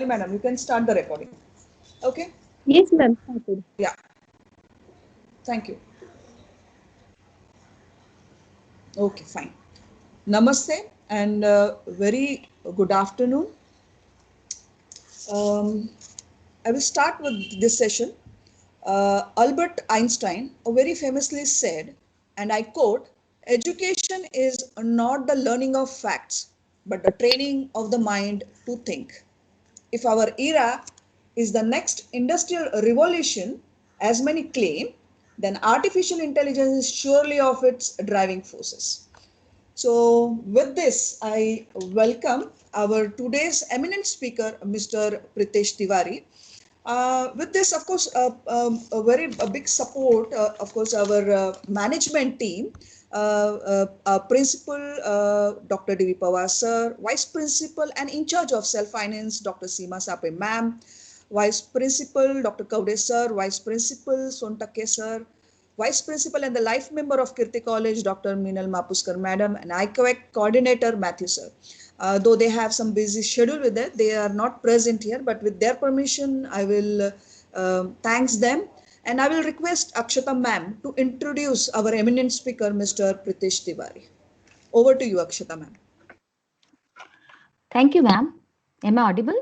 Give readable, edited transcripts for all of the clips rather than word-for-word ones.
Madam, you can start the recording. Okay? Yes, ma'am. Started. Yeah. Thank you. Okay, fine. Namaste and very good afternoon. Um, I will start with this session. Albert Einstein very famously said, and I quote, education is not the learning of facts, but the training of the mind to think. If our era is the next industrial revolution, as many claim, then artificial intelligence is surely of its driving forces. So, with this, I welcome our today's eminent speaker, Mr. Pritesh Tiwari. With this, of course, a big support, of course, our management team, Principal Dr. Devi Pawar sir, Vice Principal and in charge of self-finance, Dr. Seema Sape ma'am, Vice Principal Dr. Kaude sir, Vice Principal Sontake sir, Vice Principal and the life member of Kirti College, Dr. Minal Mapuskar Madam, and ICOEC Coordinator Matthew Sir. Though they have some busy schedule with that, they are not present here, but with their permission, I will thanks them. And I will request Akshata Ma'am to introduce our eminent speaker, Mr. Pritesh Tiwari. Over to you, Akshata Ma'am. Thank you, ma'am. Am I audible?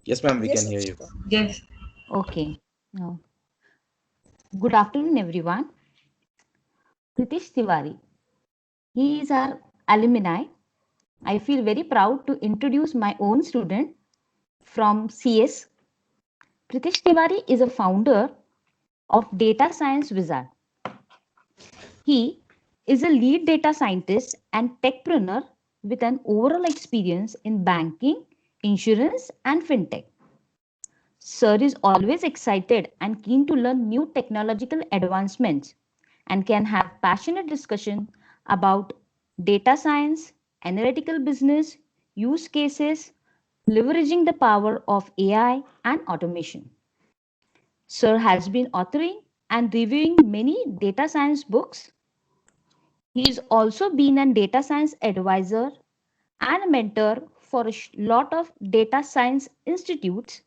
Yes, ma'am, we Yes, can hear you. Akshata. Yes. Okay. Now, good afternoon, everyone. Pritish Tiwari. He is our alumni. I feel very proud to introduce my own student from CS. Pritish Tiwari is a founder of Data Science Wizard. He is a lead data scientist and techpreneur with an overall experience in banking, insurance, and fintech. Sir is always excited and keen to learn new technological advancements and can have passionate discussion about data science, analytical business, use cases, leveraging the power of AI and automation. Sir has been authoring and reviewing many data science books. He's also been a data science advisor and mentor for a lot of data science institutes.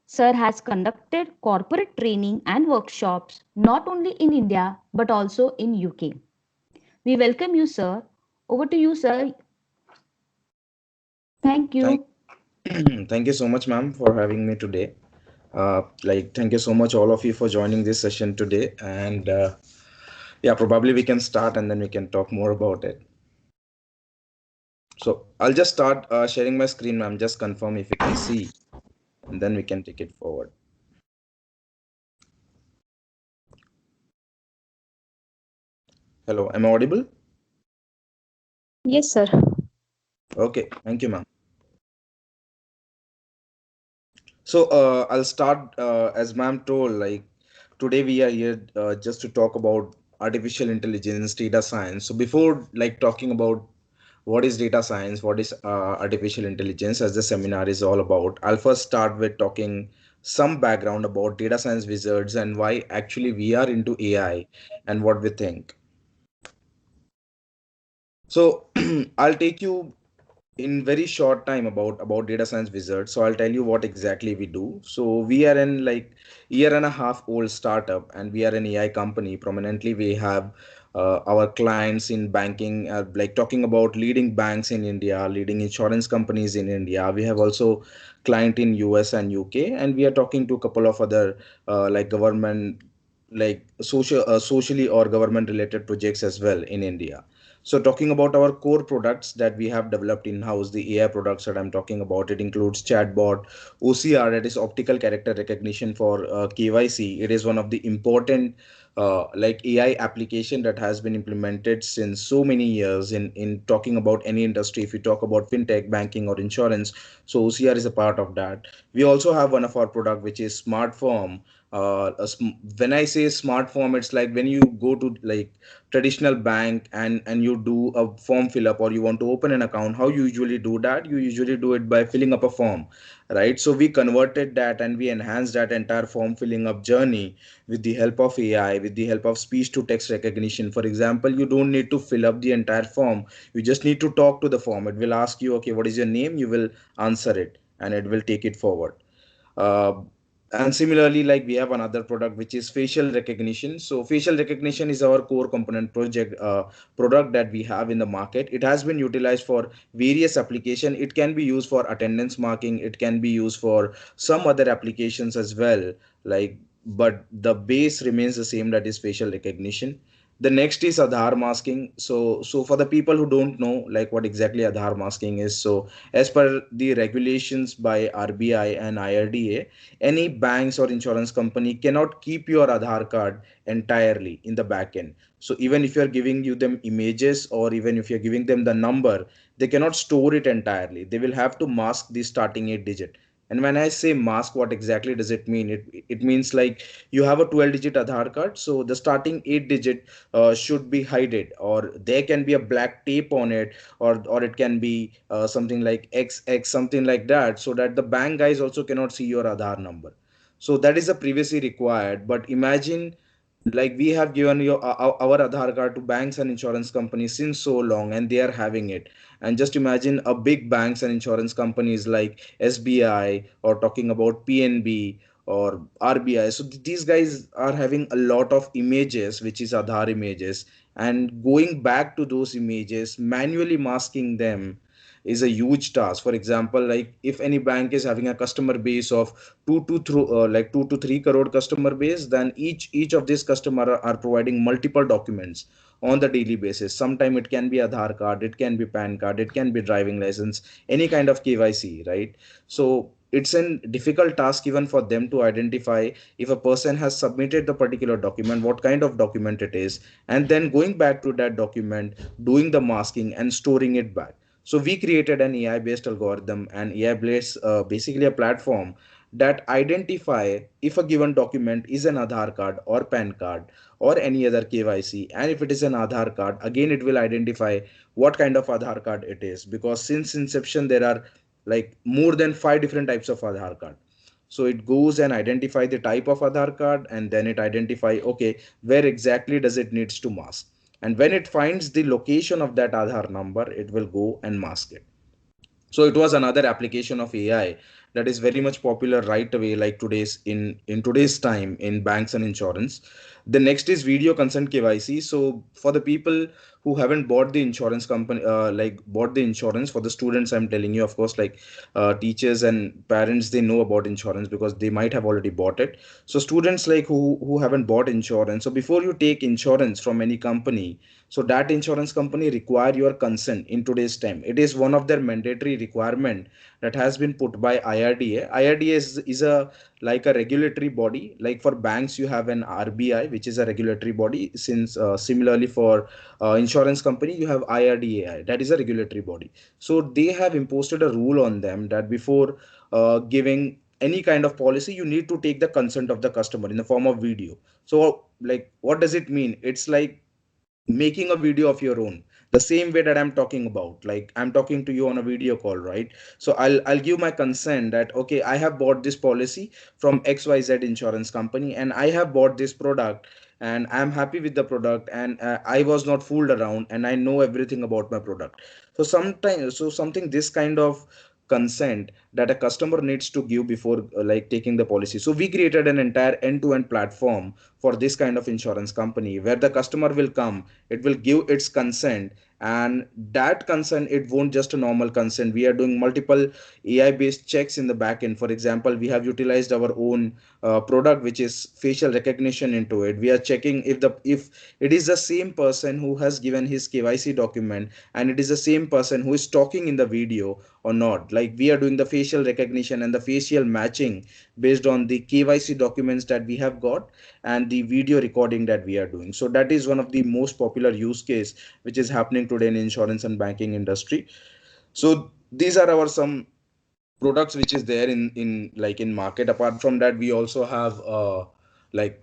Sir has conducted corporate training and workshops not only in India but also in UK. We welcome you, sir. Over to you, sir. Thank Thank, you. thank you so much, ma'am, for having me today. Thank you so much, all of you, for joining this session today. And yeah, probably we can start and then we can talk more about it. So I'll just start sharing my screen, ma'am. Just confirm if you can see, and then we can take it forward. Hello, am I audible? Yes, sir. Okay, thank you, ma'am. So I'll start as ma'am told, like today we are here just to talk about artificial intelligence, data science. So before like talking about what is data science, what is artificial intelligence, as the seminar is all about, I'll first start with talking some background about data science wizards and why actually we are into AI and what we think. So I'll take you in very short time about data science wizard. So I'll tell you what exactly we do. So we are in like year and a half old startup, and we are an AI company. Prominently we have our clients in banking, like talking about leading banks in India, leading insurance companies in India. We have also client in US and UK, and we are talking to a couple of other like government, like socially or government related projects as well in India. So talking about our core products that we have developed in-house, the AI products that I'm talking about, it includes chatbot, OCR, that is optical character recognition for KYC. It is one of the important like AI application that has been implemented since so many years in talking about any industry. If you talk about fintech, banking, or insurance, so OCR is a part of that. We also have one of our product which is Smart Form, when I say smart form, it's like when you go to like traditional bank and you do a form fill up, or you want to open an account. How you usually do that? You usually do it by filling up a form, right? So we converted that and we enhanced that entire form filling up journey with the help of AI, with the help of speech to text recognition. For example, you don't need to fill up the entire form. You just need to talk to the form. It will ask you, okay, what is your name? You will answer it and it will take it forward. uh, and similarly, like we have another product which is facial recognition. So facial recognition is our core component product that we have in the market. It has been utilized for various application. It can be used for attendance marking, it can be used for some other applications as well, like, but the base remains the same, that is facial recognition. The next is Aadhaar masking. So for the people who don't know like what exactly Aadhaar masking is, so as per the regulations by RBI and IRDA, any banks or insurance company cannot keep your Aadhaar card entirely in the back end. So even if you're giving you them images, or even if you're giving them the number, they cannot store it entirely. They will have to mask the starting 8 digit. And when I say mask, what exactly does it mean? It means like you have a 12-digit Aadhaar card, so the starting 8 digit should be hided, or there can be a black tape on it, or it can be something like XX, something like that, so that the bank guys also cannot see your Aadhaar number. So that is a privacy required. But imagine, like, we have given our Aadhaar card to banks and insurance companies since so long, and they are having it. And just imagine a big banks and insurance companies like SBI, or talking about PNB or RBI. So these guys are having a lot of images, which is Aadhaar images, and going back to those images, manually masking them is a huge task. For example, like if any bank is having a customer base of 2 to 3 crore customer base, then each of these customer are providing multiple documents on the daily basis. Sometime it can be Aadhaar card, it can be PAN card, it can be driving license, any kind of KYC, right? So it's a difficult task even for them to identify if a person has submitted the particular document, what kind of document it is, and then going back to that document, doing the masking and storing it back. So we created an AI based algorithm, and AI based basically a platform that identify if a given document is an Aadhaar card or PAN card or any other KYC. And if it is an Aadhaar card, again it will identify what kind of Aadhaar card it is, because since inception there are like more than 5 different types of Aadhaar card. So it goes and identify the type of Aadhaar card, and then it identify, okay, where exactly does it needs to mask. And when it finds the location of that Aadhaar number, it will go and mask it. So it was another application of AI that is very much popular right away, like in today's time in banks and insurance. The next is video consent KYC. So for the people who haven't bought the insurance company, like bought the insurance, for the students, I'm telling you, of course, like teachers and parents, they know about insurance because they might have already bought it. So students like who haven't bought insurance, so before you take insurance from any company, so that insurance company require your consent in today's time. It is one of their mandatory requirement that has been put by IRDA. IRDA is a like a regulatory body. Like for banks, you have an RBI, which is a regulatory body. Since similarly for insurance company, you have IRDAI, that is a regulatory body. So they have imposed a rule on them that before giving any kind of policy, you need to take the consent of the customer in the form of video. So like, what does it mean? It's like making a video of your own, the same way that I'm talking about, like I'm talking to you on a video call, right? So I'll give my consent that, okay, I have bought this policy from XYZ insurance company, and I have bought this product, and I'm happy with the product, and I was not fooled around, and I know everything about my product. So sometimes, so something this kind of consent that a customer needs to give before like taking the policy. So we created an entire end-to-end platform for this kind of insurance company, where the customer will come, it will give its consent, and that consent, it won't just a normal consent. We are doing multiple AI based checks in the back end. For example, we have utilized our own product which is facial recognition into it. We are checking if it is the same person who has given his KYC document, and it is the same person who is talking in the video or not. Like we are doing the facial recognition and the facial matching based on the KYC documents that we have got and the video recording that we are doing. So that is one of the most popular use case which is happening today in insurance and banking industry. So these are our some products which is there in like in market. Apart from that, we also have like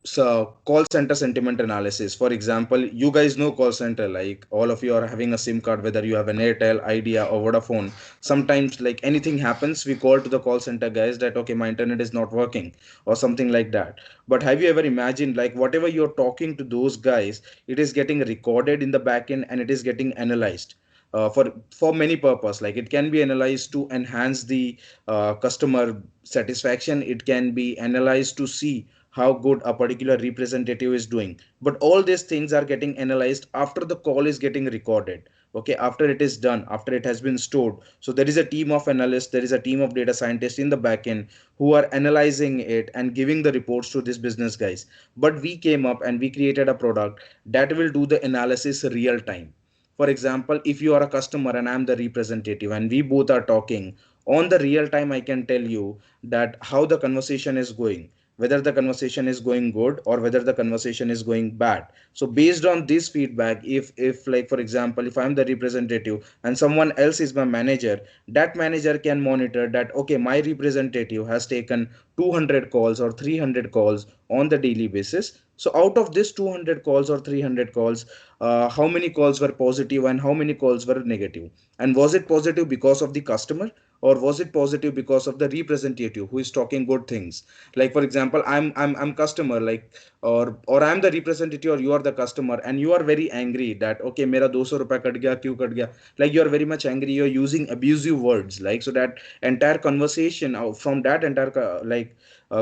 so call center sentiment analysis. For example, you guys know call center, like all of you are having a SIM card, whether you have an Airtel, Idea, or Vodafone. Sometimes like anything happens, we call to the call center guys that okay, my internet is not working or something like that. But have you ever imagined like whatever you're talking to those guys, it is getting recorded in the backend and it is getting analyzed for many purpose. Like it can be analyzed to enhance the customer satisfaction. It can be analyzed to see how good a particular representative is doing. But all these things are getting analyzed after the call is getting recorded. Okay, after it is done, after it has been stored. So there is a team of analysts, there is a team of data scientists in the backend who are analyzing it and giving the reports to these business guys. But we came up and we created a product that will do the analysis real time. For example, if you are a customer and I'm the representative and we both are talking on the real time, I can tell you that how the conversation is going, whether the conversation is going good or whether the conversation is going bad. So based on this feedback, if like for example, if I'm the representative and someone else is my manager, that manager can monitor that okay, my representative has taken 200 calls or 300 calls on the daily basis. So out of this 200 calls or 300 calls, how many calls were positive and how many calls were negative, and was it positive because of the customer or was it positive because of the representative who is talking good things. Like for example, I'm customer, like or I'm the representative or you are the customer and you are very angry that okay, mera 200 rupees cut gaya, kyun cut gaya. Like you are very much angry, you're using abusive words, like so that entire conversation from that entire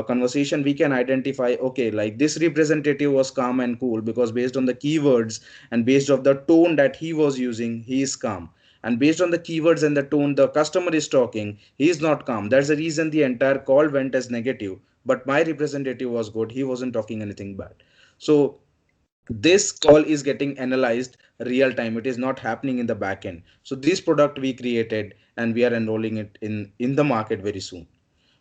conversation we can identify okay, like this representative was calm and cool because based on the keywords and based of the tone that he was using, he is calm. And based on the keywords and the tone the customer is talking, he is not calm. That's the reason the entire call went as negative. But my representative was good, he wasn't talking anything bad. So this call is getting analyzed real time, it is not happening in the back end. So this product we created and we are enrolling it in the market very soon.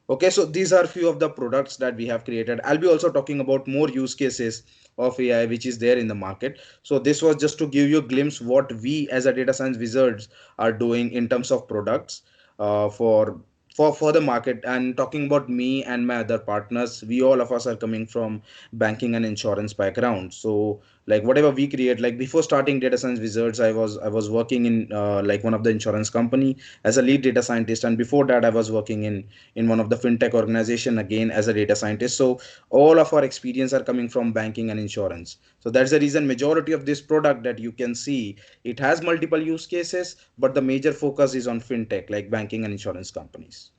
Okay, so these are few of the products that we have created. I'll be also talking about more use cases of AI which is there in the market. So this was just to give you a glimpse what we as a data science wizards are doing in terms of products for the market. And talking about me and my other partners, we all of us are coming from banking and insurance background. So like whatever we create, like before starting data science wizards, I was working in like one of the insurance company as a lead data scientist, and before that I was working in one of the fintech organization again as a data scientist. So all of our experience are coming from banking and insurance. So that's the reason majority of this product that you can see, it has multiple use cases, but the major focus is on fintech like banking and insurance companies.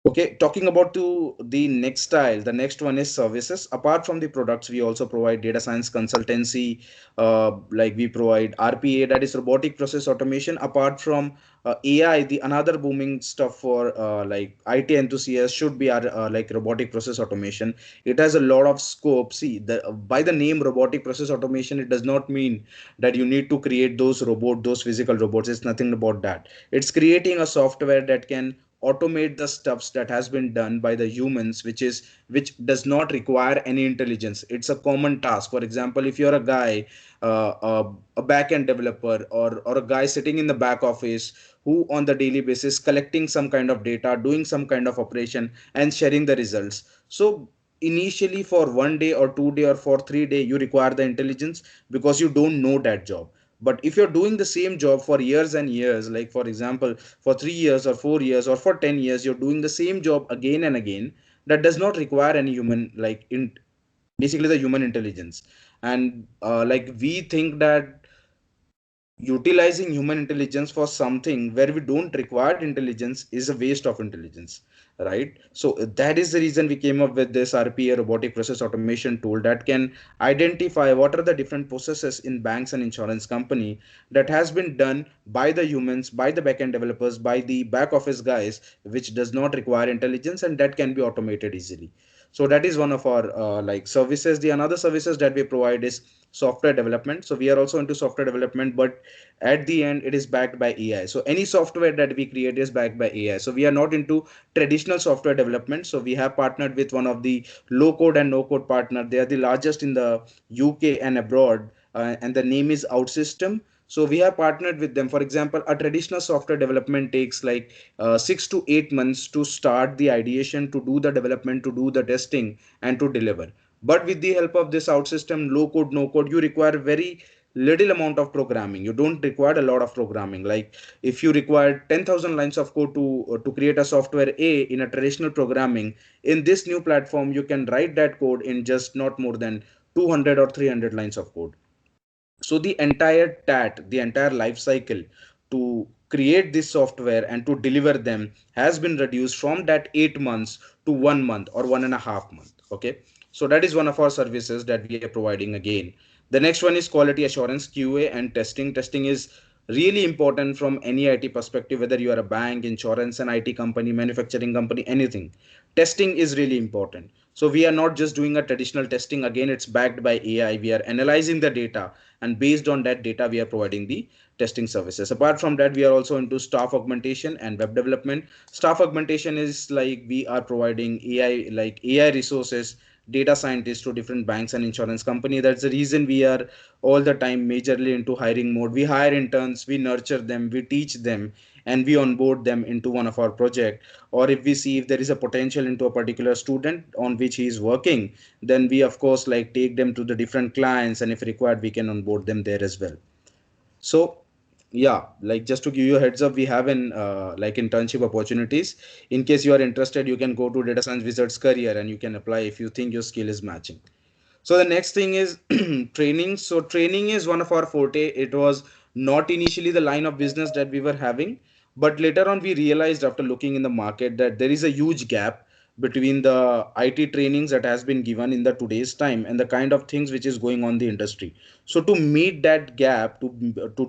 Okay, talking about to the next style, the next one is services. Apart from the products, we also provide data science consultancy. Like we provide RPA, that is robotic process automation. Apart from AI, the another booming stuff for like IT enthusiasts should be our like robotic process automation. It has a lot of scope. See, by the name robotic process automation, it does not mean that you need to create those physical robots. It's nothing about that. It's creating a software that can automate the stuffs that has been done by the humans, which does not require any intelligence. It's a common task. For example, if you're a guy, a back-end developer, or a guy sitting in the back office who on the daily basis collecting some kind of data, doing some kind of operation and sharing the results. So initially for 1 day or 2 day or for 3 day you require the intelligence because you don't know that job. But if you're doing the same job for years and years, like for example for 3 years or 4 years or for 10 years, you're doing the same job again and again, that does not require any human like in basically the human intelligence. And like we think that utilizing human intelligence for something where we don't require intelligence is a waste of intelligence, right? So that is the reason we came up with this RPA, robotic process automation tool, that can identify what are the different processes in banks and insurance company that has been done by the humans, by the backend developers, by the back office guys, which does not require intelligence, and that can be automated easily. So that is one of our like services. The another services that we provide is software development. So we are also into software development, but at the end it is backed by AI. So any software that we create is backed by AI. So we are not into traditional software development. So we have partnered with one of the low code and no code partner. They are the largest in the UK and abroad, and the name is OutSystem. So we have partnered with them. For example, a traditional software development takes like 6 to 8 months to start the ideation, to do the development, to do the testing, and to deliver. But with the help of this out system, low code, no code, you require very little amount of programming. You don't require a lot of programming. Like if you require 10,000 lines of code to create a software A in a traditional programming, in this new platform, you can write that code in just not more than 200 or 300 lines of code. So the entire the entire life cycle to create this software and to deliver them has been reduced from that 8 months to 1 month or 1.5 month. Okay, so that is one of our services that we are providing. Again, the next one is quality assurance, QA, and testing. Testing is really important from any IT perspective, whether you are a bank, insurance, an IT company, manufacturing company, anything. Testing is really important. So we are not just doing a traditional testing. Again, it's backed by AI. We are analyzing the data, and based on that data, we are providing the testing services. Apart from that, we are also into staff augmentation and web development. Staff augmentation is like we are providing AI, like AI resources, data scientists to different banks and insurance company. That's the reason we are all the time majorly into hiring mode. We hire interns, we nurture them, we teach them, and we onboard them into one of our project. Or if we see if there is a potential into a particular student on which he is working, then we of course like take them to the different clients, and if required we can onboard them there as well. So yeah, like just to give you a heads up, we have an like internship opportunities. In case you are interested, you can go to Data Science Wizards career and you can apply if you think your skill is matching. So the next thing is training. So training is one of our forte. It was not initially the line of business that we were having, but later on we realized after looking in the market that there is a huge gap between the IT trainings that has been given in the today's time and the kind of things which is going on the industry. So to meet that gap, to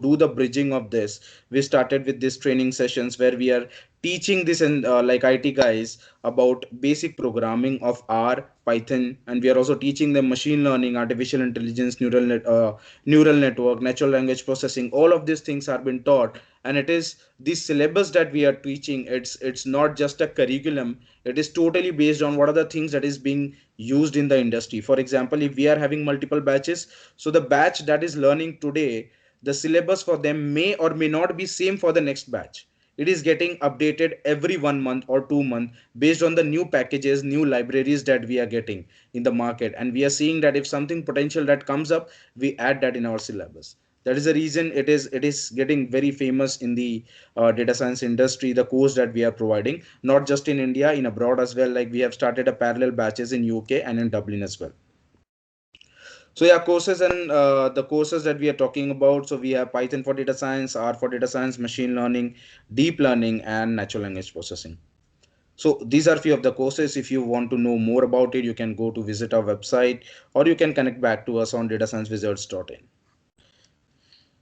do the bridging of this, we started with these training sessions where we are teaching this and like IT guys about basic programming of R, Python, and we are also teaching them machine learning, artificial intelligence, neural network, natural language processing. All of these things are being taught, and it is the syllabus that we are teaching. It's not just a curriculum. It is totally based on what are the things that is being used in the industry. For example, if we are having multiple batches, so the batch that is learning today, the syllabus for them may or may not be same for the next batch. It is getting updated every 1 month or 2 months based on the new packages, new libraries that we are getting in the market, and we are seeing that if something potential that comes up, we add that in our syllabus. That is the reason it is getting very famous in the data science industry, the course that we are providing, not just in India, in abroad as well. Like we have started a parallel batches in UK and in Dublin as well. So yeah, courses and the courses that we are talking about. So we have Python for data science, R for data science, machine learning, deep learning, and natural language processing. So these are few of the courses. If you want to know more about it, you can go to visit our website, or you can connect back to us on datasciencewizards.in.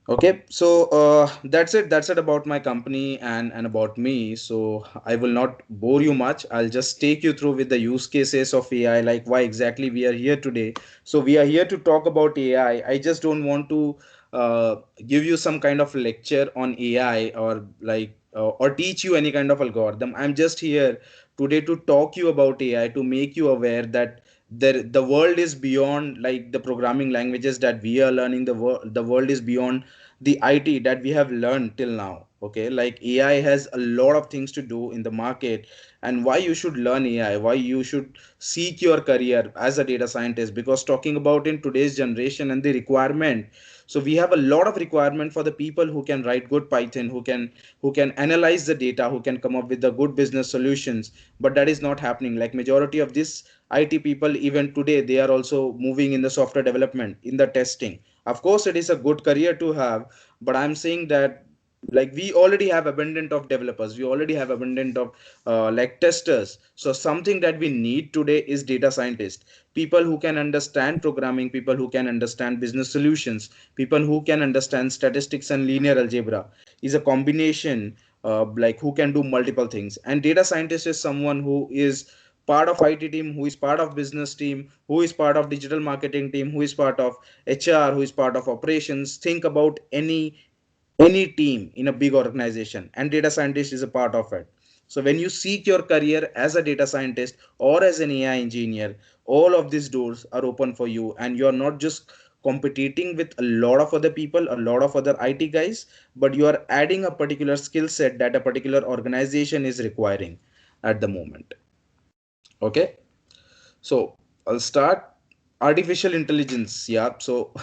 Okay, so that's it about my company and about me. So I will not bore you much. I'll just take you through with the use cases of AI, like why exactly we are here today. So we are here to talk about AI. I just don't want to give you some kind of lecture on AI, or teach you any kind of algorithm. I'm just here today to talk you about AI, to make you aware that the world is beyond like the programming languages that we are learning. The world is beyond the IT that we have learned till now. Okay, like AI has a lot of things to do in the market, and why you should learn AI, why you should seek your career as a data scientist. Because talking about in today's generation and the requirement, so we have a lot of requirement for the people who can write good Python, who can analyze the data, who can come up with the good business solutions. But that is not happening. Like majority of this IT people, even today, they are also moving in the software development, in the testing. Of course it is a good career to have, but I'm saying that like we already have abundant of developers, we already have abundant of like testers. So something that we need today is data scientists, people who can understand programming, people who can understand business solutions, people who can understand statistics and linear algebra, is a combination, like who can do multiple things. And data scientist is someone who is part of IT team, who is part of business team, who is part of digital marketing team, who is part of HR, who is part of operations. Think about any team in a big organization, and data scientist is a part of it. So when you seek your career as a data scientist or as an AI engineer, all of these doors are open for you, and you're not just competing with a lot of other people, a lot of other IT guys, but you are adding a particular skill set that a particular organization is requiring at the moment. Okay, so I'll start. Artificial intelligence, yeah. So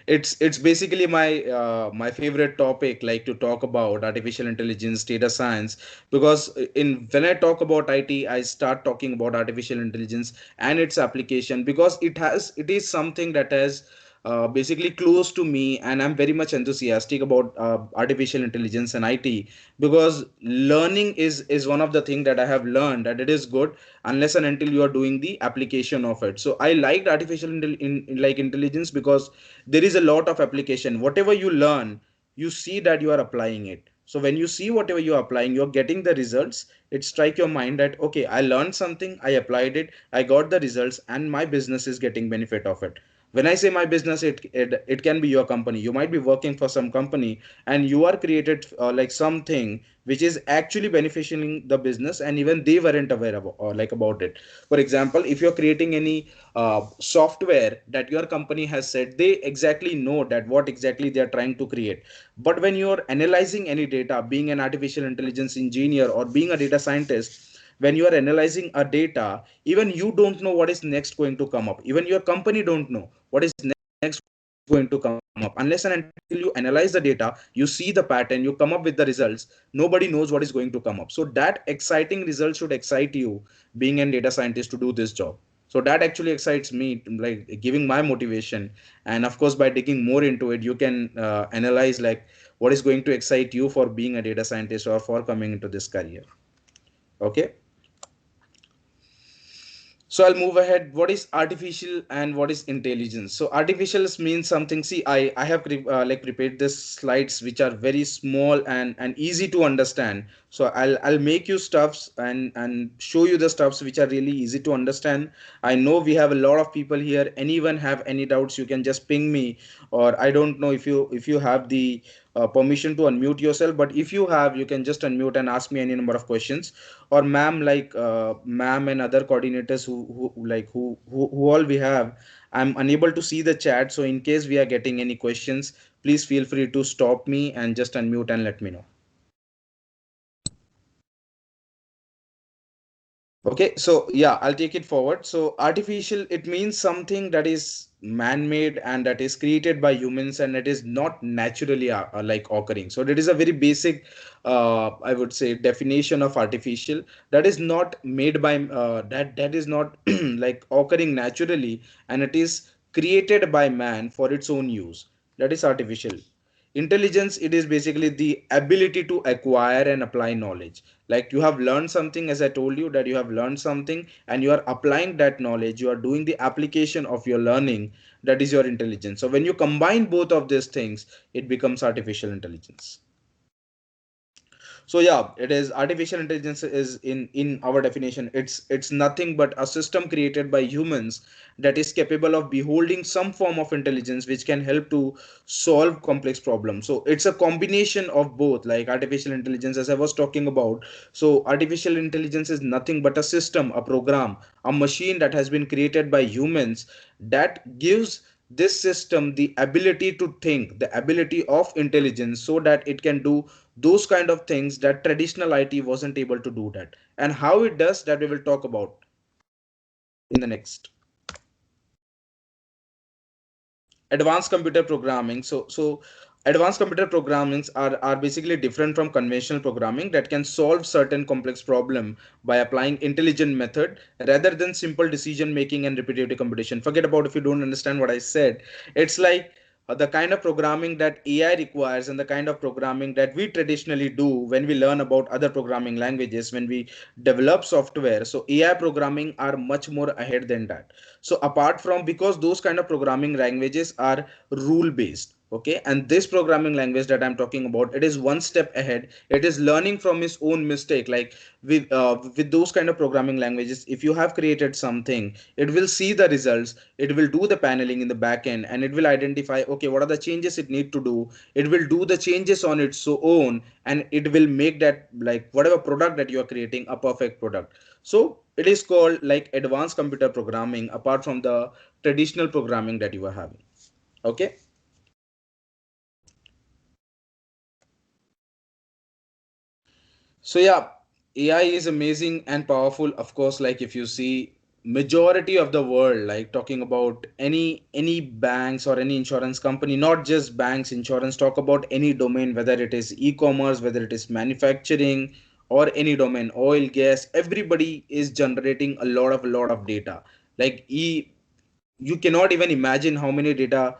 it's basically my favorite topic, like to talk about artificial intelligence, data science, because in when I talk about IT, I start talking about artificial intelligence and its application, because it is something that has basically close to me, and I'm very much enthusiastic about artificial intelligence and IT, because learning is one of the thing that I have learned that it is good unless and until you are doing the application of it. So I liked artificial like intelligence, because there is a lot of application. Whatever you learn, you see that you are applying it. So when you see whatever you are applying, you're getting the results. It strike your mind that, okay, I learned something, I applied it, I got the results, and my business is getting benefit of it. When I say my business, it can be your company. You might be working for some company, and you are created like something which is actually benefiting the business, and even they weren't aware about, or like about it. For example, if you're creating any software that your company has said, they exactly know that what exactly they are trying to create. But when you're analyzing any data, being an artificial intelligence engineer or being a data scientist, when you are analyzing a data, even you don't know what is next going to come up. Even your company don't know what is next going to come up, unless and until you analyze the data, you see the pattern, you come up with the results. Nobody knows what is going to come up. So that exciting result should excite you, being a data scientist, to do this job. So that actually excites me, like giving my motivation. And of course, by digging more into it, you can analyze like what is going to excite you for being a data scientist or for coming into this career. Okay, so I'll move ahead. What is artificial and what is intelligence? So artificial means something. See, I have like prepared this slides which are very small and easy to understand. So I'll make you stuffs and show you the stuffs which are really easy to understand. I know we have a lot of people here. Anyone have any doubts, you can just ping me, or I don't know if you have the permission to unmute yourself, but if you have, you can just unmute and ask me any number of questions. Or ma'am, like ma'am and other coordinators who all we have, I'm unable to see the chat. So in case we are getting any questions, please feel free to stop me and just unmute and let me know. Okay, so yeah, I'll take it forward. So artificial, it means something that is man-made and that is created by humans, and it is not naturally like occurring. So that is a very basic, I would say, definition of artificial. That is not made by that is not like occurring naturally, and it is created by man for its own use. That is artificial. Intelligence, it is basically the ability to acquire and apply knowledge. Like you have learned something, as I told you that you have learned something and you are applying that knowledge, you are doing the application of your learning. That is your intelligence. So when you combine both of these things, it becomes artificial intelligence. So yeah, it is artificial intelligence is in our definition, it's nothing but a system created by humans that is capable of beholding some form of intelligence which can help to solve complex problems. So it's a combination of both, like artificial intelligence, as I was talking about. So artificial intelligence is nothing but a system, a program, a machine that has been created by humans, that gives this system the ability to think, the ability of intelligence, so that it can do those kind of things that traditional IT wasn't able to do that. And how it does that, we will talk about in the next. Advanced computer programming. So advanced computer programmings are basically different from conventional programming, that can solve certain complex problem by applying intelligent method rather than simple decision making and repetitive computation. Forget about if you don't understand what I said. It's like the kind of programming that AI requires and the kind of programming that we traditionally do when we learn about other programming languages, when we develop software. So AI programming are much more ahead than that. So apart from, because those kind of programming languages are rule based, okay, and this programming language that I'm talking about, it is one step ahead. It is learning from its own mistake. Like with those kind of programming languages, if you have created something, it will see the results, it will do the paneling in the back end, and it will identify, okay, what are the changes it need to do. It will do the changes on its own, and it will make that, like whatever product that you are creating, a perfect product. So it is called like advanced computer programming, apart from the traditional programming that you are having. Okay. So yeah, AI is amazing and powerful. Of course, like if you see majority of the world, like talking about any banks or any insurance company, not just banks, insurance, talk about any domain, whether it is e-commerce, whether it is manufacturing or any domain, oil, gas, everybody is generating a lot of data. Like you cannot even imagine how many data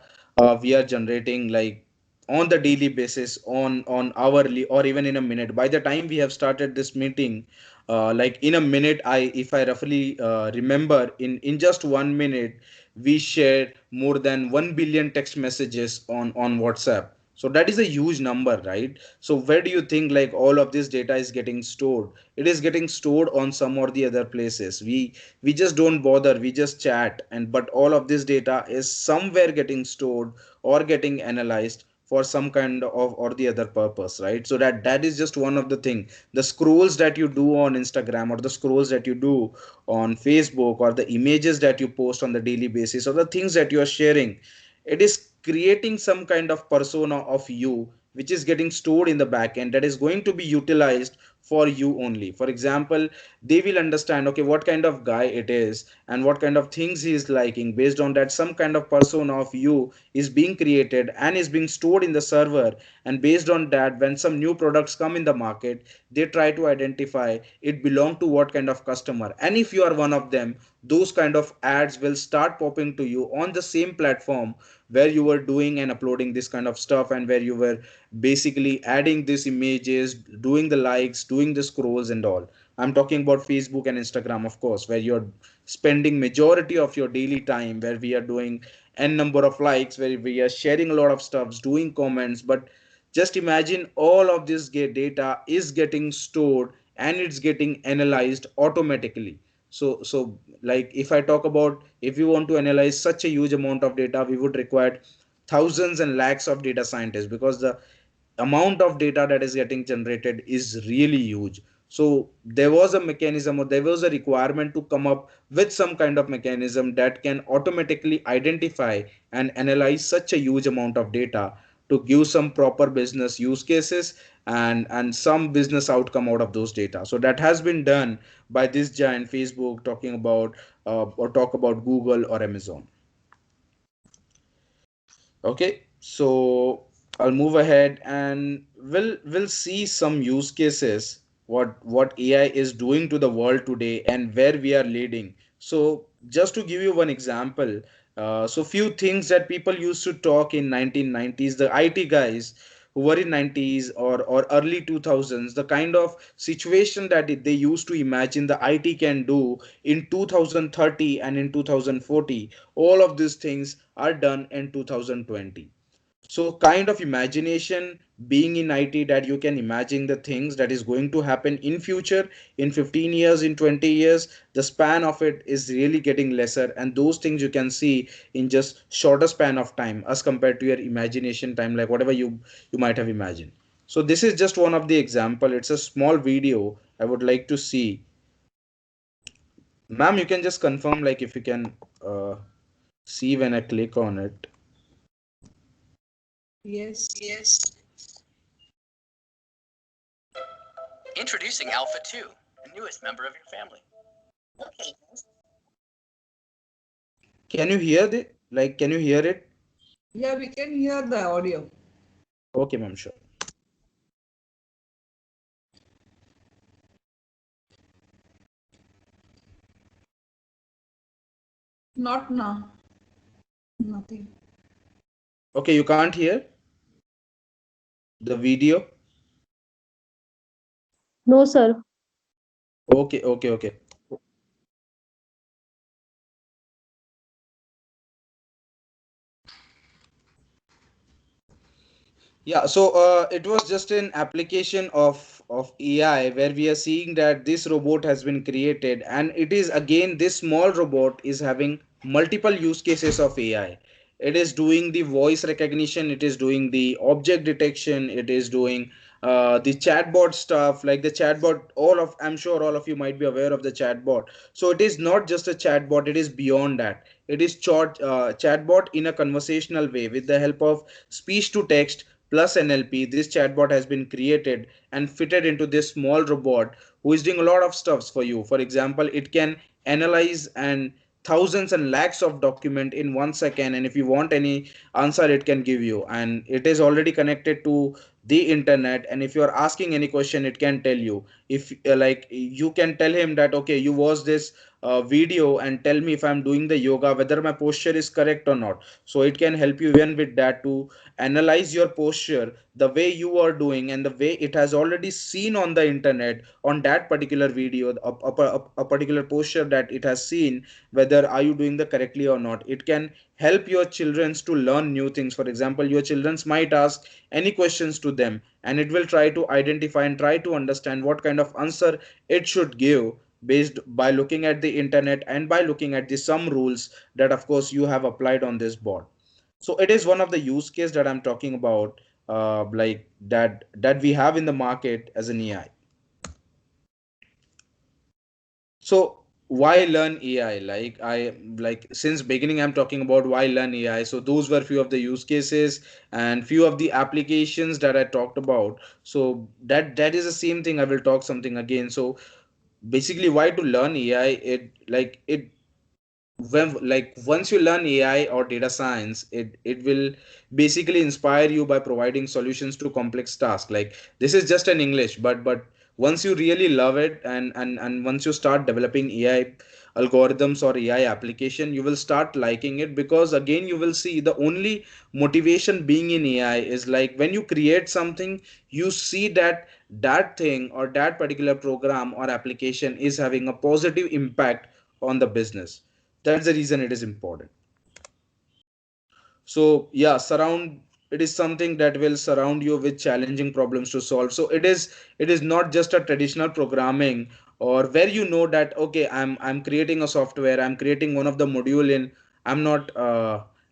we are generating, like on the daily basis, on hourly, or even in a minute. By the time we have started this meeting, like in a minute, I if I roughly remember, in just 1 minute we shared more than 1 billion text messages on WhatsApp. So that is a huge number, right? So where do you think like all of this data is getting stored? It is getting stored on some or the other places. We just don't bother, we just chat, and but all of this data is somewhere getting stored or getting analyzed for some kind of or the other purpose, right? So that is just one of the thing. The scrolls that you do on Instagram, or the scrolls that you do on Facebook, or the images that you post on the daily basis, or the things that you are sharing, it is creating some kind of persona of you, which is getting stored in the back end, that is going to be utilized for you only. For example, they will understand, okay, what kind of guy it is and what kind of things he is liking. Based on that, some kind of persona of you is being created and is being stored in the server. And based on that, when some new products come in the market, they try to identify it belong to what kind of customer. And if you are one of them, those kind of ads will start popping to you on the same platform where you were doing and uploading this kind of stuff, and where you were basically adding these images, doing the likes, doing the scrolls and all. I'm talking about Facebook and Instagram, of course, where you're spending majority of your daily time, where we are doing n number of likes, where we are sharing a lot of stuffs, doing comments. But just imagine all of this data is getting stored and it's getting analyzed automatically. So like if I talk about, if we want to analyze such a huge amount of data, we would require thousands and lakhs of data scientists, because the amount of data that is getting generated is really huge. So there was a mechanism, or there was a requirement to come up with some kind of mechanism that can automatically identify and analyze such a huge amount of data to give some proper business use cases and some business outcome out of those data. So that has been done by this giant Facebook, talking about or talk about Google or Amazon. Okay, so I'll move ahead and we'll see some use cases, what AI is doing to the world today and where we are leading. So just to give you one example, so few things that people used to talk in 1990s, the IT guys who were in 90s or early 2000s, the kind of situation that they used to imagine the IT can do in 2030 and in 2040, all of these things are done in 2020. So kind of imagination being in IT, that you can imagine the things that is going to happen in future, in 15 years, in 20 years, the span of it is really getting lesser, and those things you can see in just shorter span of time as compared to your imagination time, like whatever you might have imagined. So this is just one of the example. It's a small video I would like to see. Ma'am, you can just confirm, like if you can see when I click on it. Yes. Introducing Alpha 2, the newest member of your family. Can you hear the, like can you hear it? Yeah, we can hear the audio. Okay, ma'am, sure. Not now. Nothing. Okay, you can't hear the video? No, sir. Okay. Yeah, so it was just an application of AI, where we are seeing that this robot has been created, and it is again, this small robot is having multiple use cases of AI. It is doing the voice recognition, it is doing the object detection, it is doing the chatbot stuff, like the chatbot, I'm sure all of you might be aware of the chatbot. So it is not just a chatbot, it is beyond that. It is chatbot in a conversational way with the help of speech to text plus NLP. This chatbot has been created and fitted into this small robot who is doing a lot of stuffs for you. For example, it can analyze and thousands and lakhs of document in 1 second, and if you want any answer it can give you, and it is already connected to the internet, and if you are asking any question it can tell you. If like you can tell him that okay, you watch this video and tell me if I'm doing the yoga whether my posture is correct or not. So it can help you even with that to analyze your posture, the way you are doing and the way it has already seen on the internet on that particular video, a particular posture that it has seen, whether are you doing the correctly or not. It can help your children to learn new things. For example, your children might ask any questions to them, and it will try to identify and try to understand what kind of answer it should give based by looking at the internet and by looking at the some rules that of course you have applied on this board. So it is one of the use case that I'm talking about, like that we have in the market as an AI. So why learn AI? Like since beginning I'm talking about why learn AI. So those were few of the use cases and few of the applications that I talked about. So that is the same thing I will talk something again. So basically why to learn AI, it when like once you learn AI or data science, it will basically inspire you by providing solutions to complex tasks. Like this is just an English, but once you really love it, and once you start developing AI algorithms or AI application, you will start liking it, because again you will see the only motivation being in AI is like when you create something, you see that that thing or that particular program or application is having a positive impact on the business. That's the reason it is important. So yeah, surround, it is something that will surround you with challenging problems to solve. So it is not just a traditional programming, or where you know that okay, I'm creating a software, I'm creating one of the module in, I'm not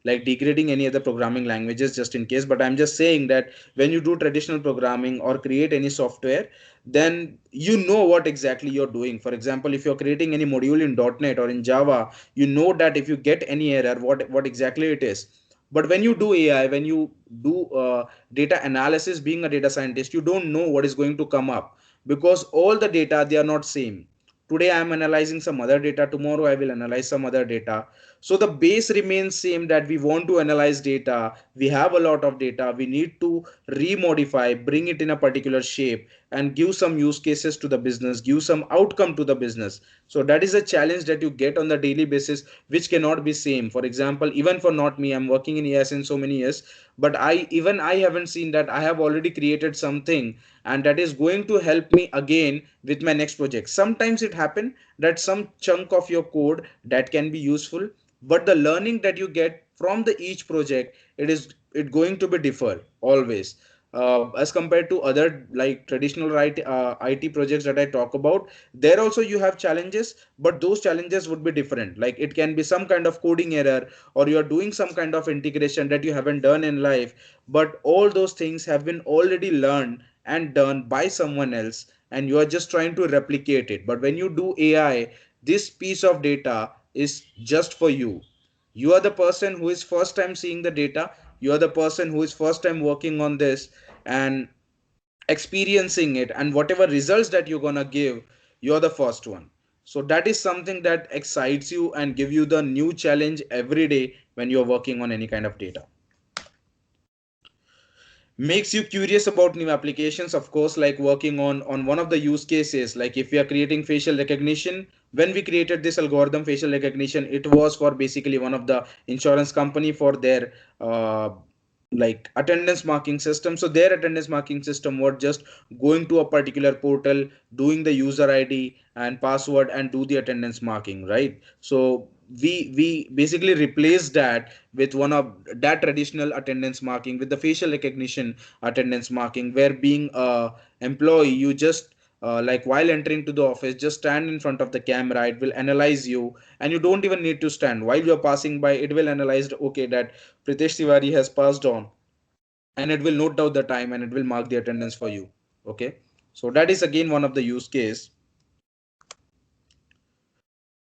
like degrading any other programming languages just in case, but I'm just saying that when you do traditional programming or create any software, then you know what exactly you're doing. For example, if you're creating any module in .NET or in Java, you know that if you get any error, what exactly it is. But when you do AI, when you do data analysis, being a data scientist, you don't know what is going to come up, because all the data, they are not same. Today I am analyzing some other data, tomorrow I will analyze some other data. So the base remains same, that we want to analyze data, we have a lot of data, we need to remodify, bring it in a particular shape, and give some use cases to the business, give some outcome to the business. So that is a challenge that you get on the daily basis, which cannot be same. For example, even for not me, I'm working in AI in so many years, but I haven't seen that I have already created something and that is going to help me again with my next project. Sometimes it happen that some chunk of your code that can be useful, but the learning that you get from the each project, it going to be differ always, as compared to other like traditional IT projects that I talk about. There also you have challenges, but those challenges would be different. Like it can be some kind of coding error, or you are doing some kind of integration that you haven't done in life, but all those things have been already learned and done by someone else, and you are just trying to replicate it. But when you do AI, this piece of data is just for you. You are the person who is first time seeing the data, you are the person who is first time working on this and experiencing it, and whatever results that you're gonna give, you're the first one. So that is something that excites you and give you the new challenge every day when you're working on any kind of data. Makes you curious about new applications, of course, like working on one of the use cases. Like if we are creating facial recognition, when we created this algorithm facial recognition, it was for basically one of the insurance company for their like attendance marking system. So their attendance marking system was just going to a particular portal, doing the user ID and password and do the attendance marking, right? So we basically replaced that with one of that traditional attendance marking with the facial recognition attendance marking, where being a employee, you just like while entering to the office, just stand in front of the camera, it will analyze you, and you don't even need to stand. While you're passing by, it will analyze, okay, that Pritesh Tiwari has passed on, and it will note down the time and it will mark the attendance for you. Okay, so that is again one of the use case.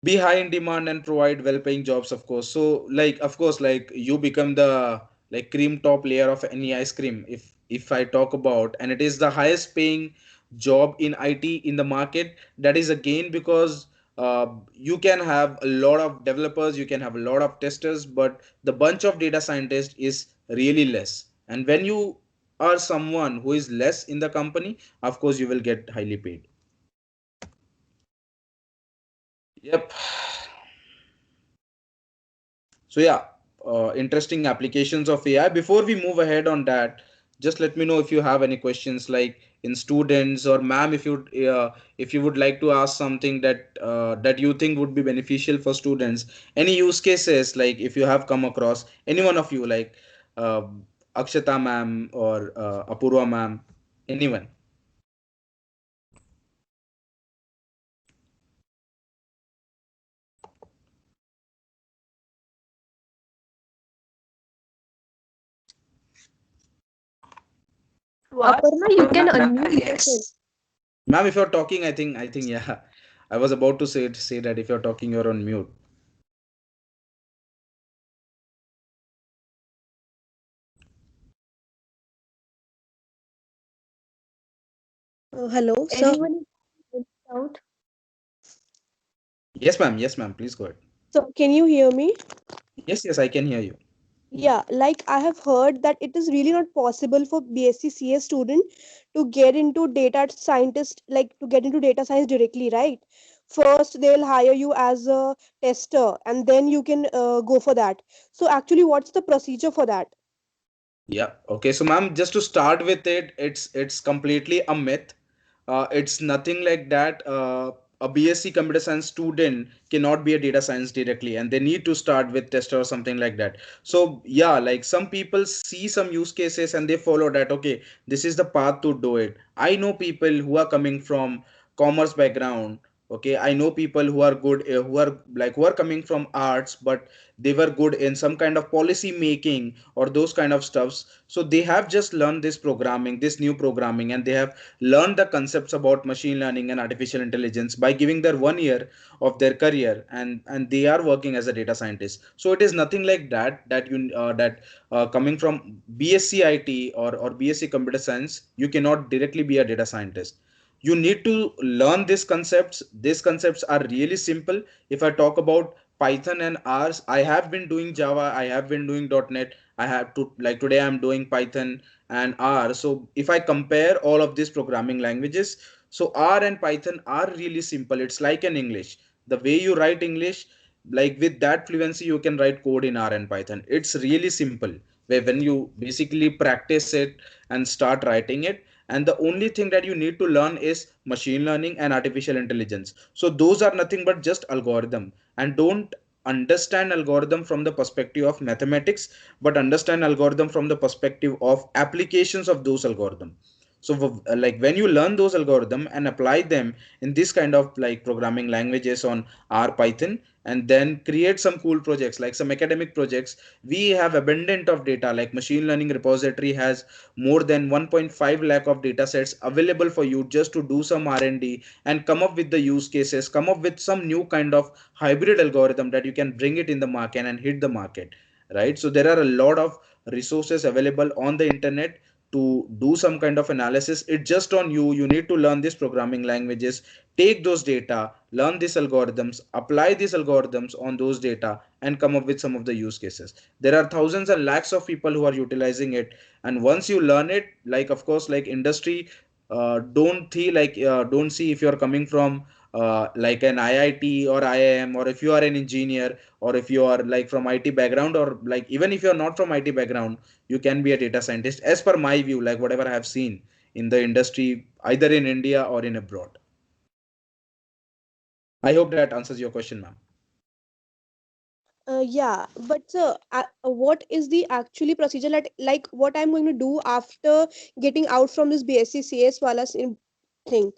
Be high in demand and provide well-paying jobs, of course. So like, of course, like you become the like cream top layer of any ice cream, if I talk about, and it is the highest paying job in IT in the market. That is again because you can have a lot of developers, you can have a lot of testers, but the bunch of data scientists is really less. And when you are someone who is less in the company, of course you will get highly paid. Yep. So yeah, interesting applications of AI. Before we move ahead on that, just let me know if you have any questions, like in students, or ma'am, if you would like to ask something that you think would be beneficial for students. Any use cases, like if you have come across any one of you, like uh, Akshata ma'am or Apurva ma'am, anyone. What? Aparna, you can Ma'am, unmute yourself. Yes. ma'am, if you're talking, I think yeah, I was about to say that if you're talking, you're on mute. Hello, sir. Anyone is out? Yes, ma'am. Yes, ma'am. Please go ahead. So, can you hear me? Yes, yes, I can hear you. Yeah, like I have heard that it is really not possible for BSc CS student to get into data scientist, like to get into data science directly, right? First, they'll hire you as a tester, and then you can go for that. So, actually, what's the procedure for that? Yeah. Okay. So, ma'am, just to start with it, it's completely a myth. It's nothing like that. A BSc computer science student cannot be a data science directly, and they need to start with tester or something like that. So, yeah, like some people see some use cases and they follow that. Okay, this is the path to do it. I know people who are coming from commerce background. Okay, I know people who are good, who are coming from arts, but they were good in some kind of policy making or those kind of stuffs. So they have just learned this programming, this new programming, and they have learned the concepts about machine learning and artificial intelligence by giving their 1 year of their career, and they are working as a data scientist. So it is nothing like that coming from BSc IT or BSc computer science, you cannot directly be a data scientist. You need to learn these concepts. These concepts are really simple. If I talk about Python and R's, I have been doing Java, I have been doing .NET, I have to, like today I'm doing Python and R. So if I compare all of these programming languages, so R and Python are really simple. It's like an English. The way you write English, like with that fluency, you can write code in R and Python. It's really simple. Where when you basically practice it and start writing it, and the only thing that you need to learn is machine learning and artificial intelligence. So those are nothing but just algorithm. And don't understand algorithm from the perspective of mathematics, but understand algorithm from the perspective of applications of those algorithm. So like when you learn those algorithm and apply them in this kind of like programming languages on R, Python, and then create some cool projects like some academic projects. We have abundant of data, like machine learning repository has more than 1.5 lakh of data sets available for you just to do some R&D and come up with the use cases, come up with some new kind of hybrid algorithm that you can bring it in the market and hit the market, right? So there are a lot of resources available on the internet to do some kind of analysis. It's just on you. You need to learn these programming languages, take those data, learn these algorithms, apply these algorithms on those data, and come up with some of the use cases. There are thousands and lakhs of people who are utilizing it, and once you learn it, like of course, like industry, don't see if you're coming from like an IIT or IIM, or if you are an engineer, or if you are like from IT background, or like even if you're not from IT background, you can be a data scientist, as per my view, like whatever I have seen in the industry, either in India or in abroad. I hope that answers your question, ma'am. Yeah, but what is the actually procedure, like what I'm going to do after getting out from this BSc CS wala thing?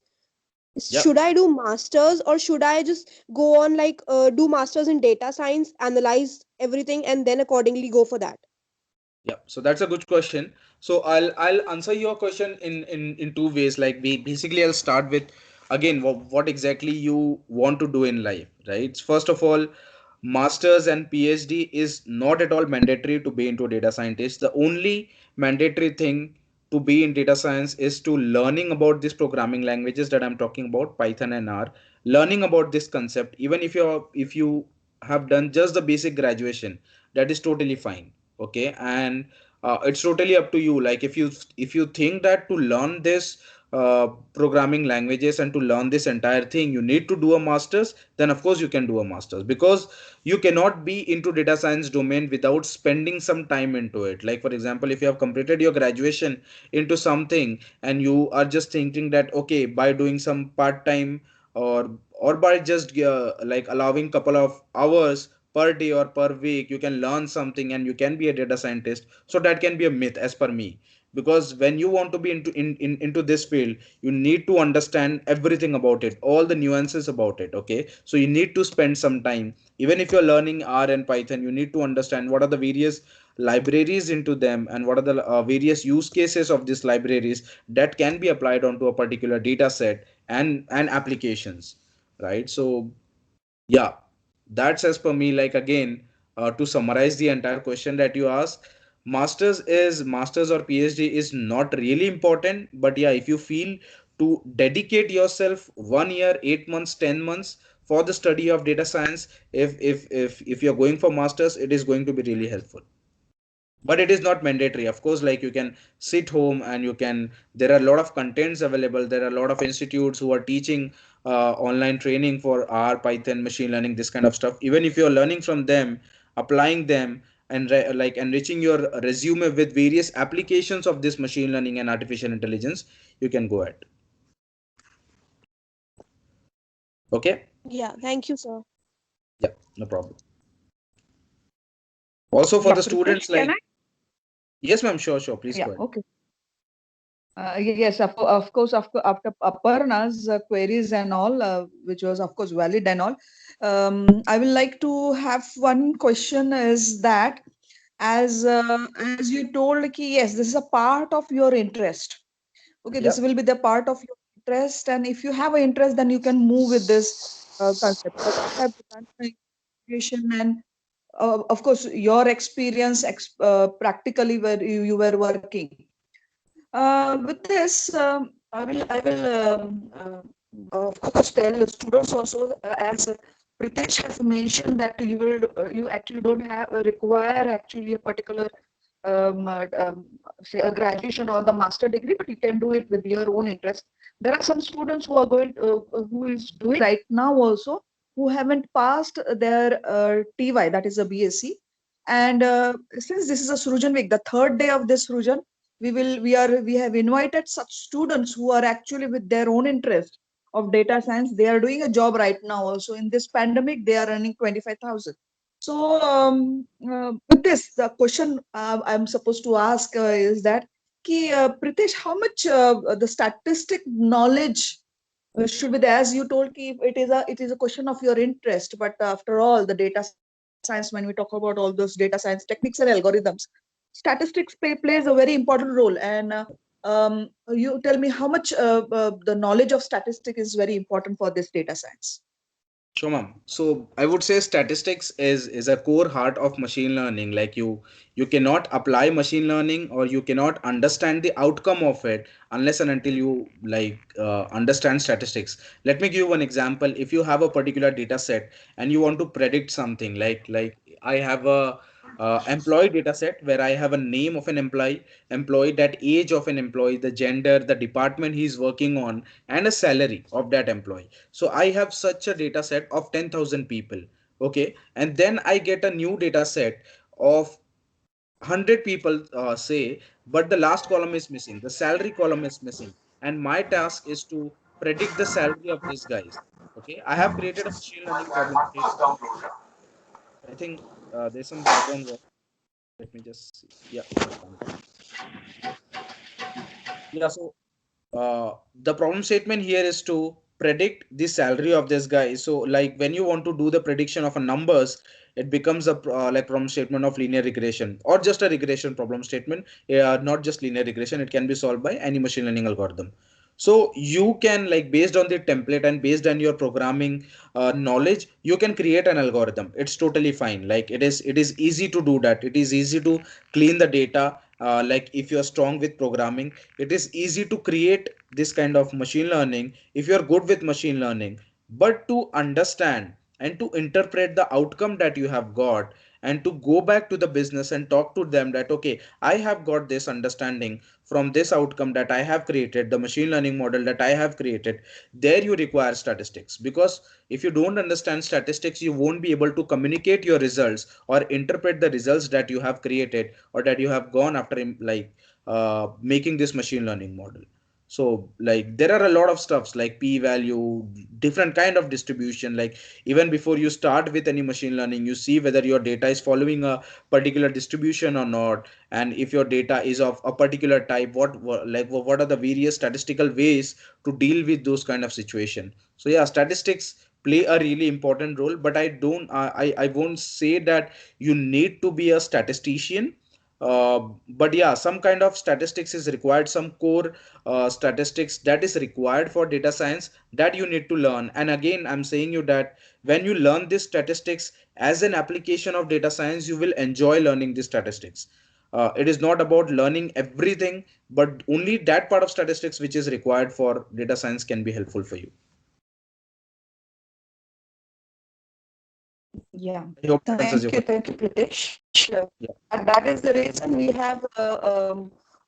Yep. Should I do masters, or should I just go on like do masters in data science, analyze everything, and then accordingly go for that? Yeah, so that's a good question. So I'll answer your question in two ways. Like we basically I'll start with again what exactly you want to do in life, right? First of all, masters and PhD is not at all mandatory to be into data scientist. The only mandatory thing to be in data science is to learning about these programming languages that I'm talking about, Python and R, learning about this concept. Even if you have done just the basic graduation, that is totally fine. Okay, and it's totally up to you. Like if you think that to learn this programming languages and to learn this entire thing you need to do a masters, then of course you can do a masters, because you cannot be into data science domain without spending some time into it. Like for example, if you have completed your graduation into something and you are just thinking that okay, by doing some part time or by just like allowing couple of hours per day or per week you can learn something and you can be a data scientist, so that can be a myth as per me. Because when you want to be into this field, you need to understand everything about it, all the nuances about it. Okay, so you need to spend some time. Even if you're learning R and Python, you need to understand what are the various libraries into them and what are the various use cases of these libraries that can be applied onto a particular data set and applications, right? So yeah, that's as per me. Like again, to summarize the entire question that you asked, masters or PhD is not really important. But yeah, if you feel to dedicate yourself 1 year, 8 months, 10 months for the study of data science, if you're going for masters, it is going to be really helpful. But it is not mandatory, of course. Like you can sit home and you can, there are a lot of contents available, there are a lot of institutes who are teaching online training for R, Python, machine learning, this kind of stuff. Even if you're learning from them, applying them, and like enriching your resume with various applications of this machine learning and artificial intelligence, you can go ahead. Okay. Yeah, thank you, sir. Yeah, no problem. Also for Yeah, the Pritesh, students, can like, I? yes ma'am, sure, please Yeah, go ahead. okay. Yes, of course, after Aparna's queries and all, which was of course valid and all, I will like to have one question is that as you told, ki, yes, this is a part of your interest. Okay, Yeah. this will be the part of your interest, and if you have an interest, then you can move with this concept. But you have done the education and of course your experience practically where you were working. With this, I will of course tell the students also, as Pritesh has mentioned, that you actually don't have require actually a particular say a graduation or the master degree, but you can do it with your own interest. There are some students who are going who is doing right now also, who haven't passed their TY, that is a BSc. And since this is a Srujan week, the third day of this Srujan, we have invited such students who are actually with their own interest of data science. They are doing a job right now also. In this pandemic they are earning 25,000. So with this, the question I'm supposed to ask is that Pritesh, how much the statistic knowledge should be there? As you told, it is a question of your interest, but after all, the data science, when we talk about all those data science techniques and algorithms, statistics plays a very important role. And you tell me how much the knowledge of statistic is very important for this data science. Sure, ma'am. So I would say statistics is a core heart of machine learning. Like you cannot apply machine learning or you cannot understand the outcome of it unless and until you like understand statistics. Let me give you one example. If you have a particular data set and you want to predict something, like I have a employee data set where I have a name of an employee, that age of an employee, the gender, the department he's working on, and a salary of that employee. So I have such a data set of 10,000 people. Okay, and then I get a new data set of 100 people, say, but the last column is missing, the salary column is missing, and my task is to predict the salary of these guys. Okay, I have created a machine learning problem statement. I think there's some background work. Let me just see. Yeah, it's fine. Yeah, so the problem statement here is to predict the salary of this guy. So like when you want to do the prediction of a numbers, it becomes a like problem statement of linear regression, or just a regression problem statement. Not just linear regression, it can be solved by any machine learning algorithm. So you can, like, based on the template and based on your programming knowledge, you can create an algorithm. It's totally fine. Like, it is easy to do that. It is easy to clean the data. Like, if you are strong with programming, it is easy to create this kind of machine learning if you are good with machine learning. But to understand and to interpret the outcome that you have got, and to go back to the business and talk to them that, okay, I have got this understanding from this outcome that I have created, the machine learning model that I have created, there you require statistics. Because if you don't understand statistics, you won't be able to communicate your results or interpret the results that you have created or that you have gone after, like, making this machine learning model. So, like, there are a lot of stuffs like p value, different kind of distribution. Like, even before you start with any machine learning, you see whether your data is following a particular distribution or not. And if your data is of a particular type, what are the various statistical ways to deal with those kind of situation. So yeah, statistics play a really important role, but I won't say that you need to be a statistician. But yeah, some kind of statistics is required, some core statistics that is required for data science, that you need to learn. And again, I'm saying you that when you learn this statistics as an application of data science, you will enjoy learning these statistics. It is not about learning everything, but only that part of statistics which is required for data science can be helpful for you. Yeah, I hope that answers your question. thank you, Pritesh. Yeah. And that is the reason we have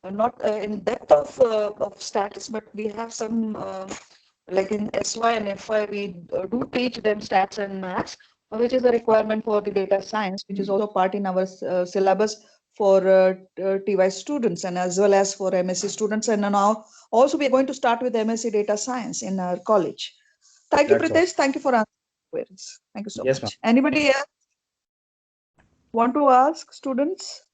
not in depth of stats, but we have some like in SY and FY, we do teach them stats and maths, which is a requirement for the data science, which is also part in our syllabus for TY students and as well as for MSc students. And now also we are going to start with MSc data science in our college. Thank you, That's all. Pritesh. Thank you for answering queries. Thank you so Yes, ma'am. much. Anybody else want to ask students?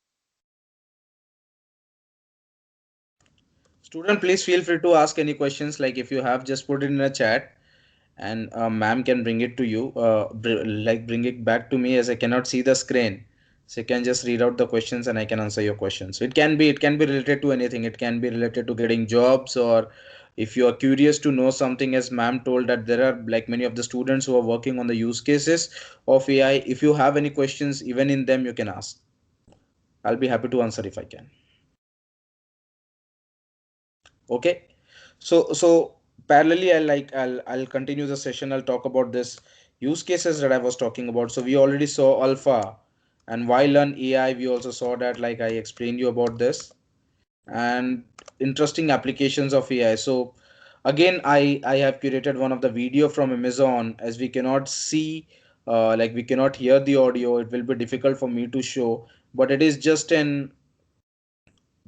Student, please feel free to ask any questions. Like, if you have, just put it in a chat, and ma'am can bring it to you. Like, bring it back to me, as I cannot see the screen. So you can just read out the questions and I can answer your questions. It can be related to anything. It can be related to getting jobs, or if you are curious to know something, as ma'am told that there are like many of the students who are working on the use cases of AI. If you have any questions, even in them, you can ask. I'll be happy to answer if I can. Okay. So parallelly, I'll continue the session. I'll talk about this use cases that I was talking about. So we already saw alpha, and why learn AI. We also saw that, like, I explained you about this, and interesting applications of AI. So again, I have curated one of the video from Amazon. As we cannot see, like, we cannot hear the audio, it will be difficult for me to show, but it is just an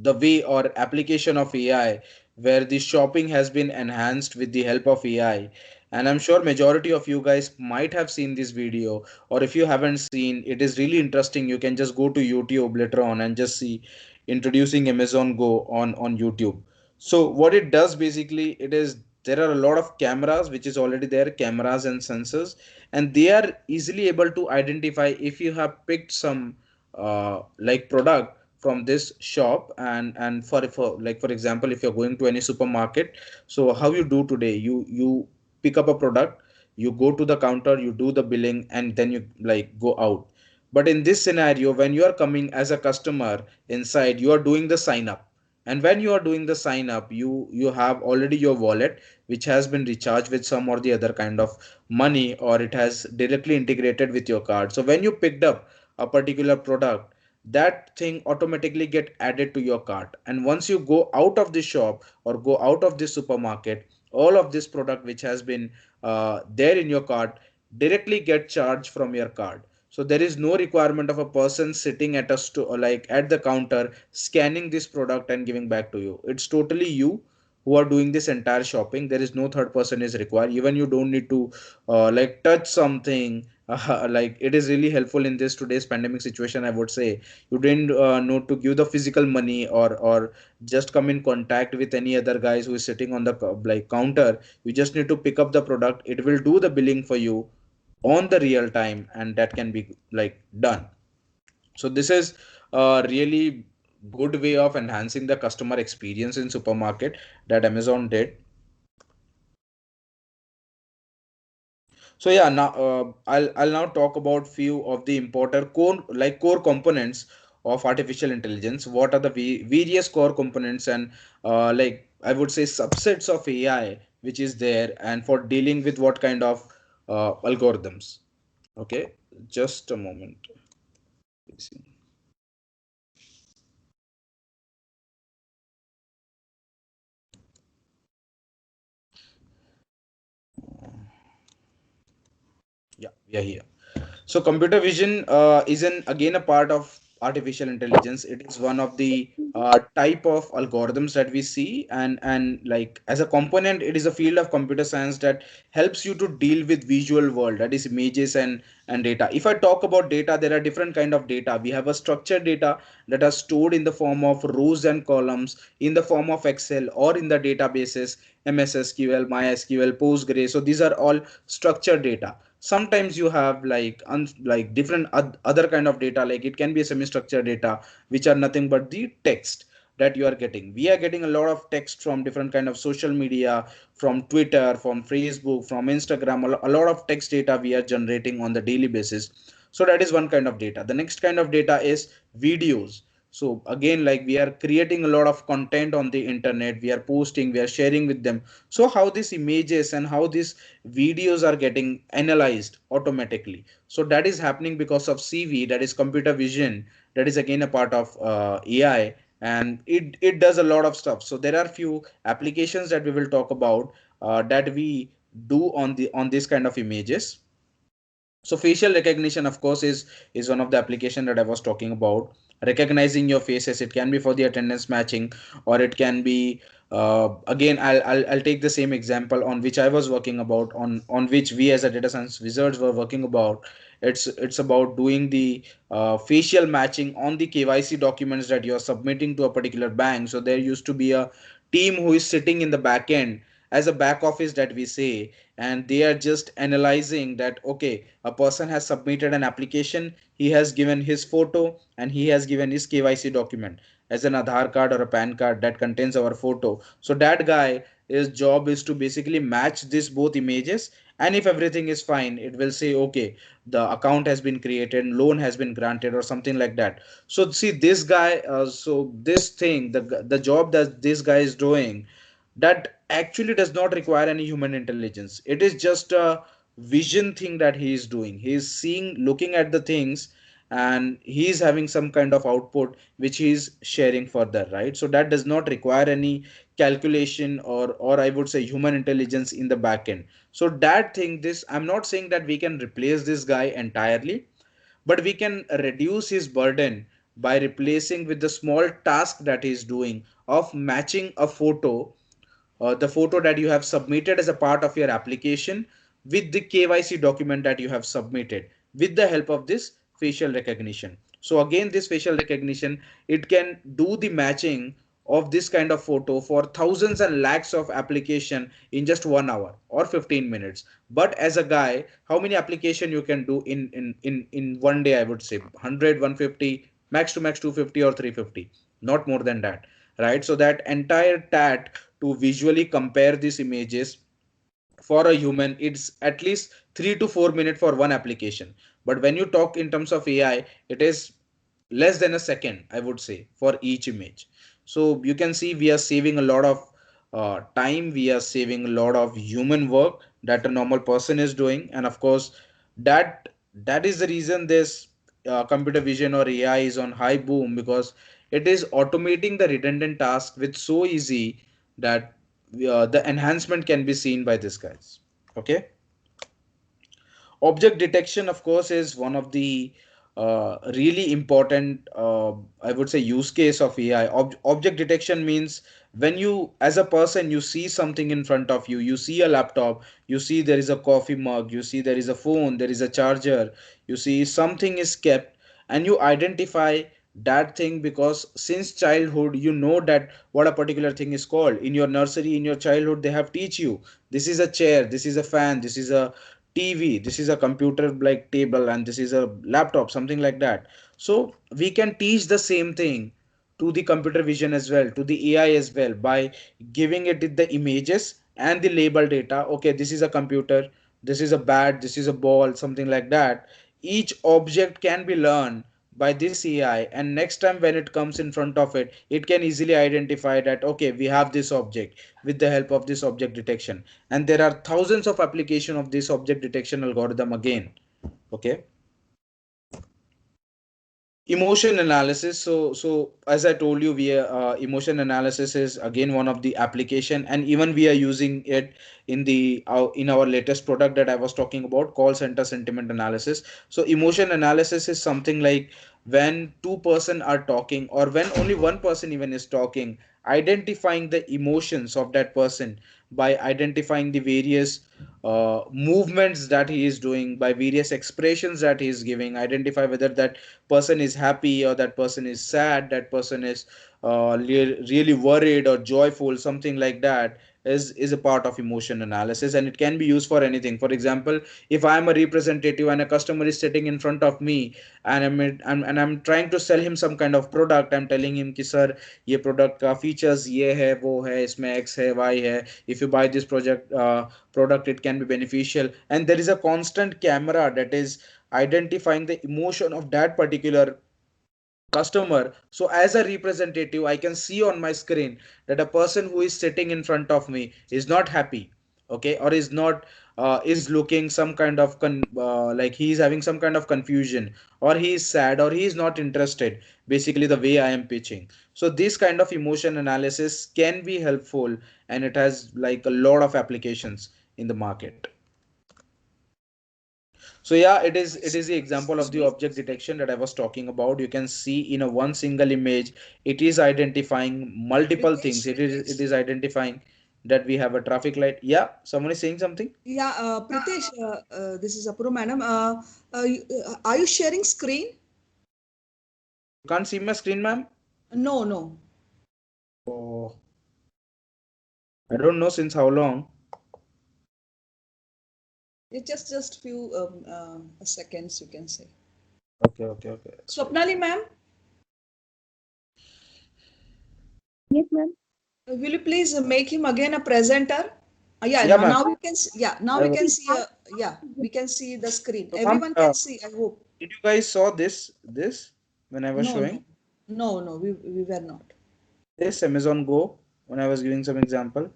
the way or application of AI where the shopping has been enhanced with the help of AI. And I'm sure majority of you guys might have seen this video, or if you haven't seen, it is really interesting. You can just go to YouTube later on and just see introducing Amazon Go on YouTube. So what it does basically, it is, there are a lot of cameras which is already there, cameras and sensors, and they are easily able to identify if you have picked some like product from this shop. And for like, for example, if you're going to any supermarket, so how you do today, you pick up a product, you go to the counter, you do the billing, and then you, like, go out. But in this scenario, when you are coming as a customer inside, you are doing the sign up. And when you are doing the sign up, you have already your wallet which has been recharged with some or the other kind of money, or it has directly integrated with your card. So when you picked up a particular product, that thing automatically get added to your cart. And once you go out of the shop or go out of the supermarket, all of this product which has been there in your cart directly get charged from your card. So there is no requirement of a person sitting at a store, like at the counter, scanning this product and giving back to you. It's totally you who are doing this entire shopping. There is no third person is required. Even you don't need to like touch something. Like, it is really helpful in this today's pandemic situation, I would say. You didn't know to give the physical money, or just come in contact with any other guys who is sitting on the like counter. You just need to pick up the product, it will do the billing for you. on the real time, and that can be like done. So this is a really good way of enhancing the customer experience in supermarket that Amazon did. So yeah, now I'll now talk about few of the important core components of artificial intelligence. What are the various core components, and I would say subsets of AI which is there, and for dealing with what kind of algorithms. Okay, just a moment. Yeah, we are here. So computer vision is again a part of artificial intelligence. It is one of the type of algorithms that we see, and like as a component, it is a field of computer science that helps you to deal with visual world, that is images and data. If I talk about data, there are different kind of data. We have a structured data that are stored in the form of rows and columns, in the form of Excel or in the databases, MS SQL, MySQL, Postgre. So these are all structured data. Sometimes you have like different other kind of data, like it can be a semi-structured data, which are nothing but the text that you are getting. We are getting a lot of text from different kind of social media, from Twitter, from Facebook, from Instagram. A lot of text data we are generating on the daily basis. So that is one kind of data. The next kind of data is videos. So again, like we are creating a lot of content on the internet, we are posting, we are sharing with them. So how these images and how these videos are getting analyzed automatically, so that is happening because of CV, that is computer vision, that is again a part of AI, and it does a lot of stuff. So there are few applications that we will talk about that we do on this kind of images. So facial recognition, of course, is one of the application that I was talking about. Recognizing your faces, it can be for the attendance matching, or it can be again, I'll take the same example on which I was working about, on which we as a data science wizards were working about. It's about doing the facial matching on the KYC documents that you're submitting to a particular bank. So there used to be a team who is sitting in the back end as a back office that we say, and they are just analyzing that okay, a person has submitted an application, he has given his photo and he has given his KYC document as an Aadhaar card or a PAN card that contains our photo. So that guy, his job is to basically match this both images, and if everything is fine, it will say okay, the account has been created, loan has been granted, or something like that. So see this guy, so this thing, the job that this guy is doing, that actually does not require any human intelligence. It is just a vision thing that he is doing. He is seeing, looking at the things, and he is having some kind of output which he is sharing further, right? So that does not require any calculation, or I would say human intelligence in the back end. So that thing, this, I'm not saying that we can replace this guy entirely, but we can reduce his burden by replacing with the small task that he is doing of matching a photo, the photo that you have submitted as a part of your application, with the KYC document that you have submitted, with the help of this facial recognition. So again, this facial recognition, it can do the matching of this kind of photo for thousands and lakhs of application in just 1 hour or 15 minutes. But as a guy, how many application you can do in one day? I would say 100, 150, max to max 250 or 350, not more than that, right? So that entire tat to visually compare these images, for a human it's at least 3 to 4 minutes for one application. But when you talk in terms of AI, it is less than a second, I would say, for each image. So you can see we are saving a lot of time, we are saving a lot of human work that a normal person is doing. And of course, that is the reason this computer vision or AI is on high boom, because it is automating the redundant task with so easy that the enhancement can be seen by these guys. Okay. Object detection, of course, is one of the really important, I would say, use case of AI. Object detection means when you, as a person, you see something in front of you, you see a laptop, you see there is a coffee mug, you see there is a phone, there is a charger, you see something is kept, and you identify that thing, because since childhood you know that what a particular thing is called. In your nursery, in your childhood, they have teach you this is a chair, this is a fan, this is a TV, this is a computer like table, and this is a laptop, something like that. So we can teach the same thing to the computer vision as well, to the AI as well, by giving it the images and the label data. Okay, this is a computer, this is a bat, this is a ball, something like that. Each object can be learned by this AI, and next time when it comes in front of it, it can easily identify that okay, we have this object with the help of this object detection. And there are thousands of application of this object detection algorithm again. Okay, emotion analysis. So as I told you, we emotion analysis is again one of the application, and even we are using it in the in our latest product that I was talking about, call center sentiment analysis. So emotion analysis is something like when two-person are talking, or when only one person even is talking, identifying the emotions of that person by identifying the various movements that he is doing, by various expressions that he is giving, identify whether that person is happy or that person is sad, that person is really worried or joyful, something like that, is a part of emotion analysis. And it can be used for anything. For example, if I am a representative and a customer is sitting in front of me, and I'm trying to sell him some kind of product, I'm telling him ki sir, ये product का features ये है, वो है, इसमें X है, Y है, if you buy this product, it can be beneficial. And there is a constant camera that is identifying the emotion of that particular customer. So as a representative, I can see on my screen that a person who is sitting in front of me is not happy, okay, or is not is looking some kind of like he is having some kind of confusion, or he is sad, or he is not interested, basically the way I am pitching. So this kind of emotion analysis can be helpful, and it has like a lot of applications in the market. So yeah, it is the example of the object detection that I was talking about. You can see in a one single image, it is identifying multiple things. It is identifying that we have a traffic light. Yeah, someone is saying something. Yeah, Pritesh, this is Apurva madam. Are you sharing screen? You can't see my screen, ma'am. No, no. Oh, I don't know since how long. It's just few seconds, you can say. Okay. Swapnali ma'am, Yes, ma'am. will you please make him again a presenter? Yeah, Yeah, ma'am. now we can see, yeah, now I we will. can see, yeah, we can see the screen. So, ma'am, Everyone can see, I hope. did you guys saw this when I was No, showing no, we were not. this Amazon Go when I was giving some example?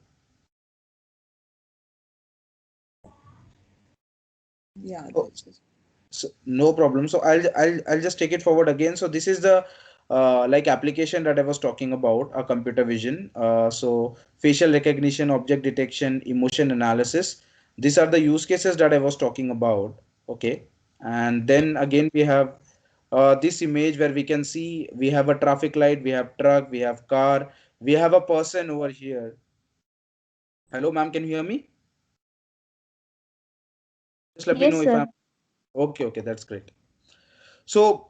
Yeah, Oh, so no problem. So I'll just take it forward again. So this is the like application that I was talking about, a computer vision. So facial recognition, object detection, emotion analysis. These are the use cases that I was talking about. Okay. And then again we have this image where we can see we have a traffic light, we have truck, we have car, we have a person over here. Hello, ma'am, can you hear me? Just let me Yes, know if sir. I'm okay. That's great. So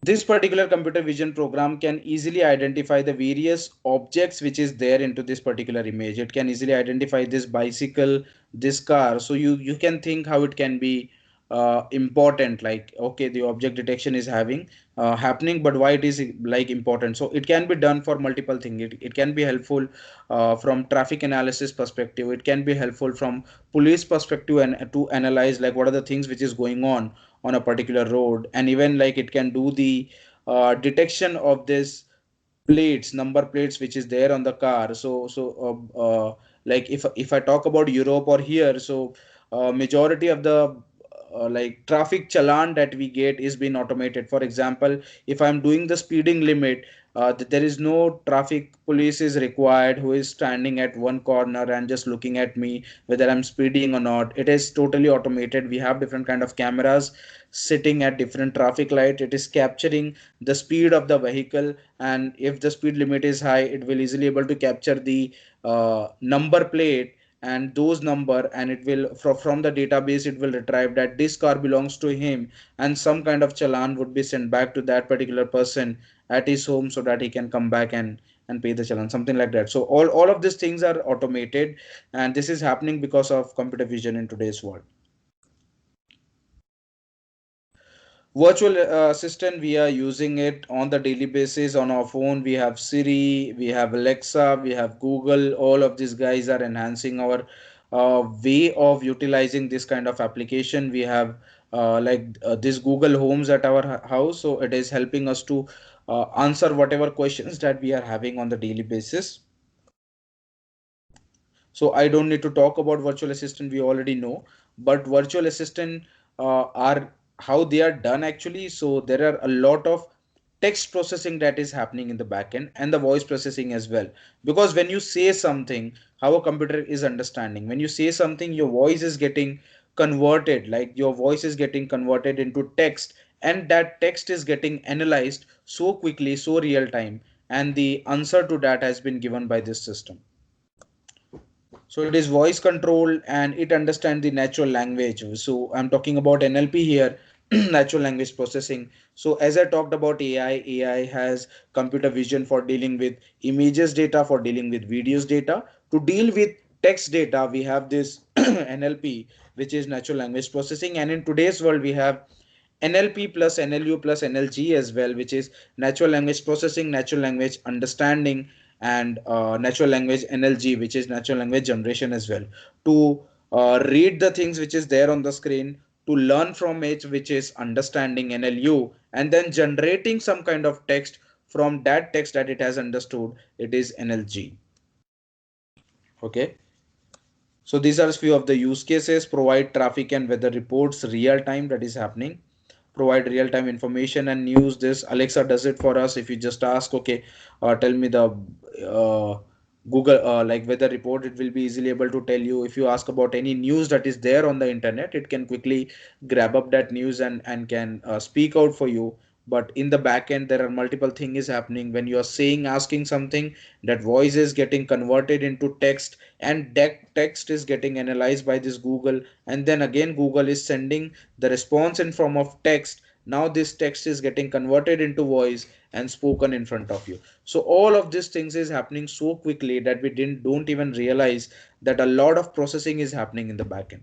this particular computer vision program can easily identify the various objects which is there into this particular image. It can easily identify this bicycle, this car. So you can think how it can be important. Like okay, the object detection is having happening, but why it is like important? So it can be done for multiple things. It can be helpful from traffic analysis perspective. It can be helpful from police perspective, and to analyze like what are the things which is going on a particular road. And even like it can do the detection of this plates, number plates which is there on the car. Like if I talk about Europe or here, so majority of the like traffic challan that we get is being automated. For example, if I'm doing the speeding limit, there is no traffic police is required who is standing at one corner and just looking at me whether I'm speeding or not. It is totally automated. We have different kind of cameras sitting at different traffic light. It is capturing the speed of the vehicle, and if the speed limit is high, it will easily able to capture the number plate and those number, and it will from the database it will retrieve that this car belongs to him, and some kind of challan would be sent back to that particular person at his home so that he can come back and pay the challan, something like that. So all of these things are automated, and this is happening because of computer vision in today's world. Virtual assistant, we are using it on the daily basis on our phone. We have Siri, we have Alexa, we have Google. All of these guys are enhancing our way of utilizing this kind of application. We have this Google Homes at our house, so it is helping us to answer whatever questions that we are having on the daily basis. So I don't need to talk about virtual assistant, we already know. But virtual assistant are how they are done actually. So there are a lot of text processing that is happening in the backend and the voice processing as well. Because when you say something, how a computer is understanding, when you say something, your voice is getting converted, like your voice is getting converted into text, and that text is getting analyzed so quickly, so real time, and the answer to that has been given by this system. So it is voice control and it understands the natural language. So I'm talking about NLP here, natural language processing. So as I talked about AI has computer vision for dealing with images data, for dealing with videos data. To deal with text data, we have this NLP, which is natural language processing. And in today's world, we have NLP plus NLU plus NLG as well, which is natural language processing, natural language understanding, and natural language NLG, which is natural language generation as well. To read the things which is there on the screen, to learn from it, which is understanding NLU, and then generating some kind of text from that text that it has understood, it is NLG. Okay. So these are a few of the use cases. Provide traffic and weather reports real time, that is happening. Provide real time information and news. This Alexa does it for us. If you just ask, okay, tell me the Google like weather report, it will be easily able to tell you. If you ask about any news that is there on the internet, it can quickly grab up that news and can speak out for you. But in the back end, there are multiple things happening. When you are saying, asking something, that voice is getting converted into text, and that text is getting analyzed by this Google, and then again Google is sending the response in form of text. Now this text is getting converted into voice and spoken in front of you. So all of these things is happening so quickly that we don't even realize that a lot of processing is happening in the backend.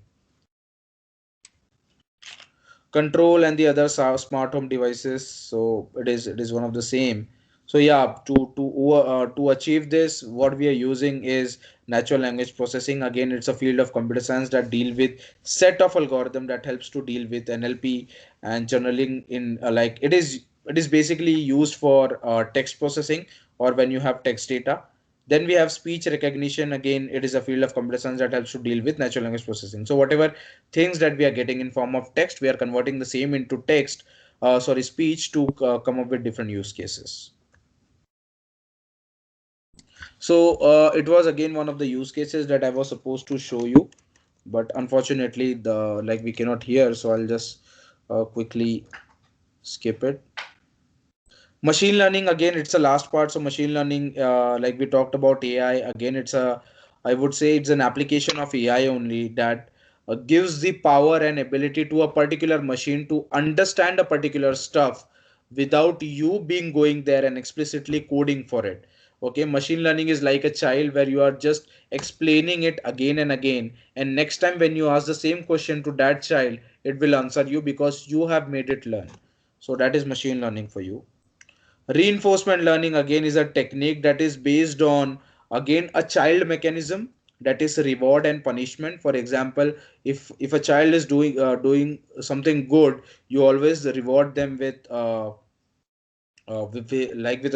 Control and the other smart home devices, so it is one of the same. So yeah, to achieve this, what we are using is natural language processing. Again, it's a field of computer science that deal with set of algorithm that helps to deal with NLP and journaling in it is basically used for text processing, or when you have text data. Then we have speech recognition. Again, it is a field of computer science that helps to deal with natural language processing. So whatever things that we are getting in form of text, we are converting the same into text, speech, to come up with different use cases. So it was again one of the use cases that I was supposed to show you, but unfortunately we cannot hear, so I'll just quickly skip it. Machine learning, again, it's the last part. So machine learning, like we talked about AI, again, I would say it's an application of AI only that gives the power and ability to a particular machine to understand a particular stuff without you being going there and explicitly coding for it. Okay, machine learning is like a child where you are just explaining it again and again, and next time when you ask the same question to that child, it will answer you because you have made it learn. So that is machine learning for you. Reinforcement learning, again, is a technique that is based on, again, a child mechanism, that is reward and punishment. For example, if a child is doing something good, you always reward them with a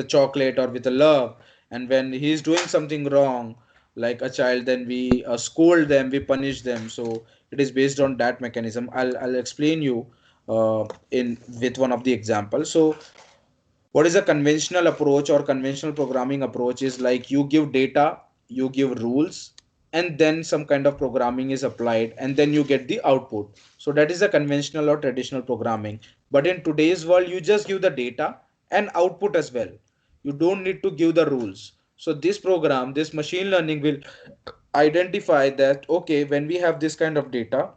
chocolate or with a love. And when he is doing something wrong, like a child, then we scold them, we punish them. So it is based on that mechanism. I'll explain you in with one of the examples. So what is a conventional approach or conventional programming approach is like you give data, you give rules, and then some kind of programming is applied, and then you get the output. So that is a conventional or traditional programming. But in today's world, you just give the data and output as well. You don't need to give the rules. So this machine learning will identify that, okay, when we have this kind of data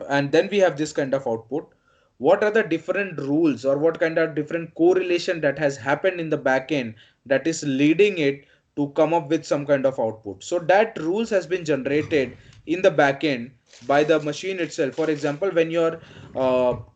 and then we have this kind of output, what are the different rules or what kind of different correlation that has happened in the backend that is leading it to come up with some kind of output. So that rules has been generated in the backend by the machine itself. For example, when you're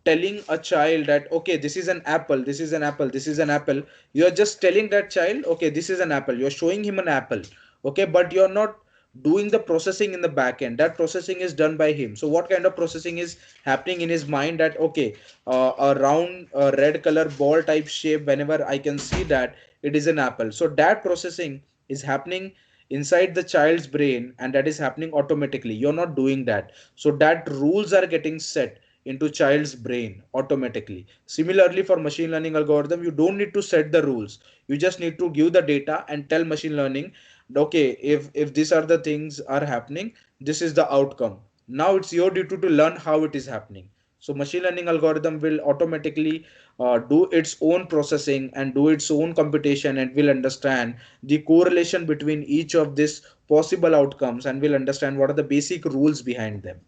telling a child that okay, this is an apple, this is an apple, this is an apple, you're just telling that child okay, this is an apple, you're showing him an apple, okay, but you're not doing the processing in the back end. That processing is done by him. So what kind of processing is happening in his mind? That okay, a round red color ball type shape, whenever I can see that, it is an apple. So that processing is happening inside the child's brain, and that is happening automatically. You're not doing that. So that rules are getting set into child's brain automatically. Similarly, for machine learning algorithm, you don't need to set the rules. You just need to give the data and tell machine learning, okay, if these are the things are happening, this is the outcome. Now it's your duty to learn how it is happening. So machine learning algorithm will automatically do its own processing and do its own computation, and will understand the correlation between each of these possible outcomes, and will understand what are the basic rules behind them.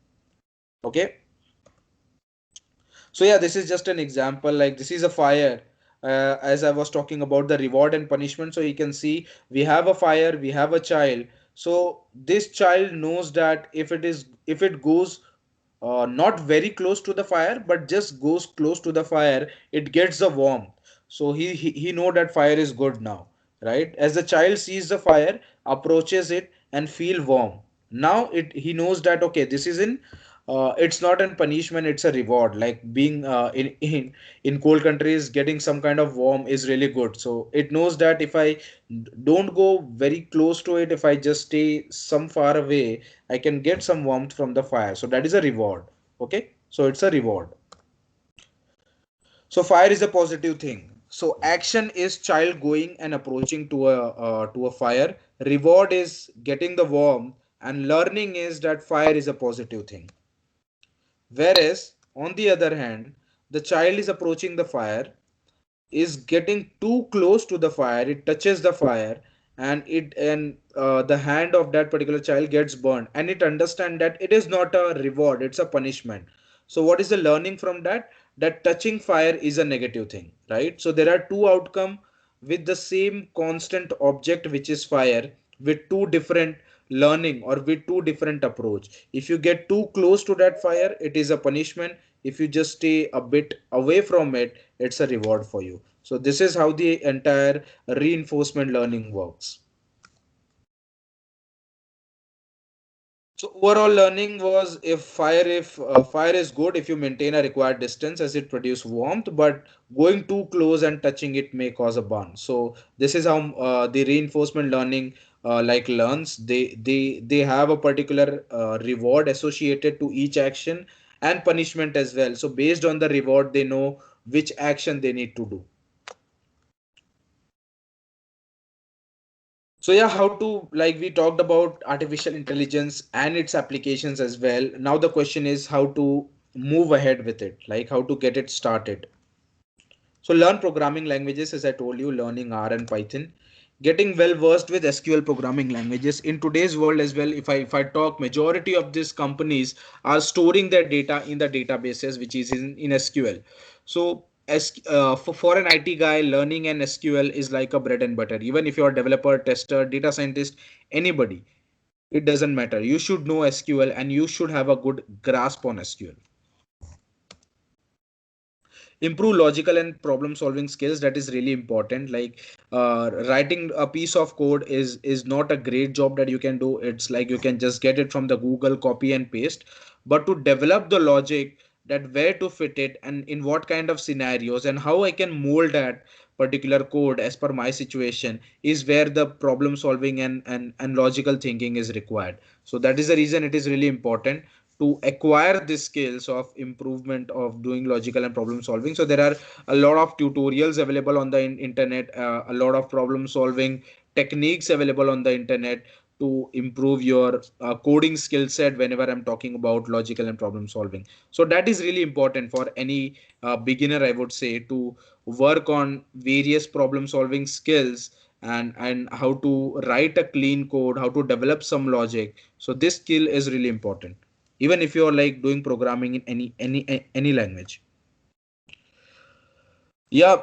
Okay, so yeah, this is just an example. Like this is a fire, as I was talking about the reward and punishment. So you can see we have a fire, we have a child. So this child knows that if it goes not very close to the fire, but just goes close to the fire, it gets the warmth. So he know that fire is good now, right? As the child sees the fire, approaches it and feel warm. Now he knows that okay, this is in it's not a punishment, it's a reward. Like being in cold countries, getting some kind of warm is really good. So it knows that if I don't go very close to it, if I just stay some far away, I can get some warmth from the fire. So that is a reward. Okay, so it's a reward. So fire is a positive thing. So action is child going and approaching to a fire. Reward is getting the warmth, and learning is that fire is a positive thing. Whereas on the other hand, the child is approaching the fire, is getting too close to the fire, it touches the fire, and the hand of that particular child gets burned, and it understands that it is not a reward, it's a punishment. So what is the learning from that? That touching fire is a negative thing, right? So there are two outcome with the same constant object, which is fire, with two different learning or with two different approach. If you get too close to that fire, it is a punishment. If you just stay a bit away from it, it's a reward for you. So this is how the entire reinforcement learning works. So overall learning was, if fire is good if you maintain a required distance, as it produces warmth, but going too close and touching it may cause a burn. So this is how the reinforcement learning like learns. They have a particular reward associated to each action, and punishment as well. So based on the reward, they know which action they need to do. So yeah, how to, like we talked about artificial intelligence and its applications as well. Now the question is how to move ahead with it, like how to get it started. So learn programming languages, as I told you, learning R and Python, getting well versed with SQL programming languages. In today's world as well, if I talk, majority of these companies are storing their data in the databases, which is in SQL. So for an IT guy, learning an SQL is like a bread and butter. Even if you're a developer, tester, data scientist, anybody, it doesn't matter. You should know SQL and you should have a good grasp on SQL. Improve logical and problem solving skills, that is really important. Like writing a piece of code is not a great job that you can do. It's like you can just get it from the Google, copy and paste, but to develop the logic, that where to fit it and in what kind of scenarios and how I can mold that particular code as per my situation, is where the problem solving and logical thinking is required. So that is the reason it is really important to acquire the skills of improvement of doing logical and problem solving. So there are a lot of tutorials available on the internet, a lot of problem solving techniques available on the internet to improve your coding skill set whenever I'm talking about logical and problem solving. So that is really important for any beginner, I would say, to work on various problem solving skills, and how to write a clean code, how to develop some logic. So this skill is really important even if you're like doing programming in any language. Yeah.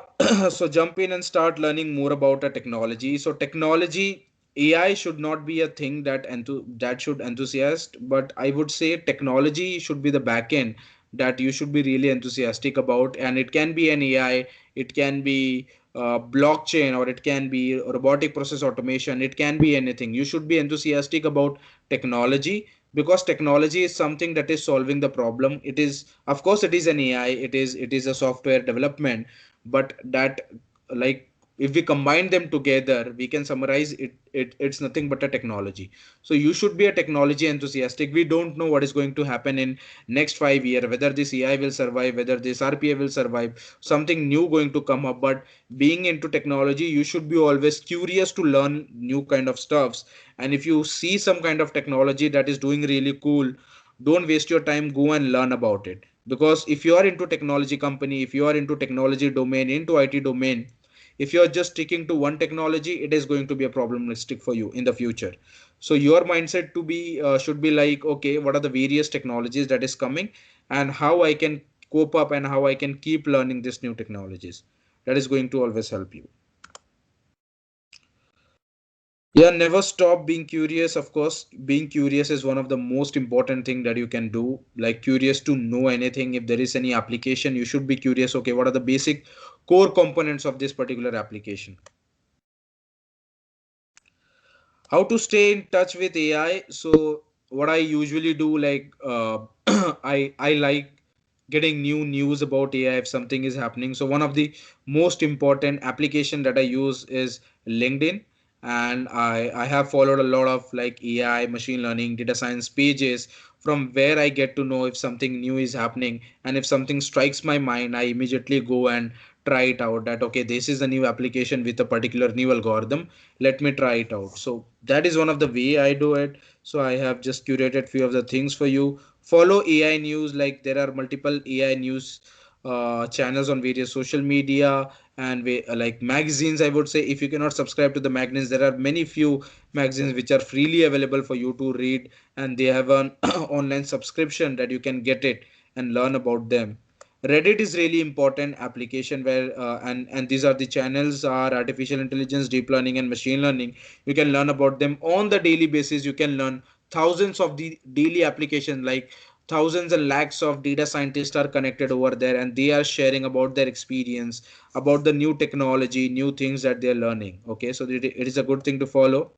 So jump in and start learning more about a technology. So technology AI should not be a thing that should enthusiast, but I would say technology should be the back end that you should be really enthusiastic about. And it can be an AI, it can be blockchain, or it can be robotic process automation. It can be anything. You should be enthusiastic about technology, because technology is something that is solving the problem. It is, of course, it is an AI. It is a software development, but that, like, if we combine them together, we can summarize it's nothing but a technology. So you should be a technology enthusiastic. We don't know what is going to happen in next 5 years, whether this AI will survive, whether this RPA will survive, something new going to come up. But being into technology, you should be always curious to learn new kind of stuffs. And if you see some kind of technology that is doing really cool, don't waste your time, go and learn about it. Because if you are into technology company, if you are into technology domain, into IT domain, if you're just sticking to one technology, it is going to be a problematic for you in the future. So your mindset to be should be like, okay, what are the various technologies that is coming, and how I can cope up, and how I can keep learning these new technologies. That is going to always help you. Yeah, never stop being curious. Of course, being curious is one of the most important thing that you can do. Like, curious to know anything. If there is any application, you should be curious. Okay, what are the basic core components of this particular application? How to stay in touch with AI? So what I usually do, like, I like getting new news about AI if something is happening. So one of the most important application that I use is LinkedIn, and I have followed a lot of like AI, machine learning, data science pages, from where I get to know if something new is happening. And if something strikes my mind, I immediately go and try it out, that okay, this is a new application with a particular new algorithm, let me try it out. So that is one of the way I do it. So I have just curated few of the things for you. Follow AI news. Like, there are multiple AI news channels on various social media, and like magazines, I would say. If you cannot subscribe to the magazines, there are many few magazines which are freely available for you to read, and they have an online subscription that you can get it and learn about them. Reddit is really important application where and these are the channels are artificial intelligence, deep learning, and machine learning. You can learn about them on the daily basis. You can learn thousands of the daily application, like thousands and lakhs of data scientists are connected over there, and they are sharing about their experience, about the new technology, new things that they are learning. Okay, so it is a good thing to follow.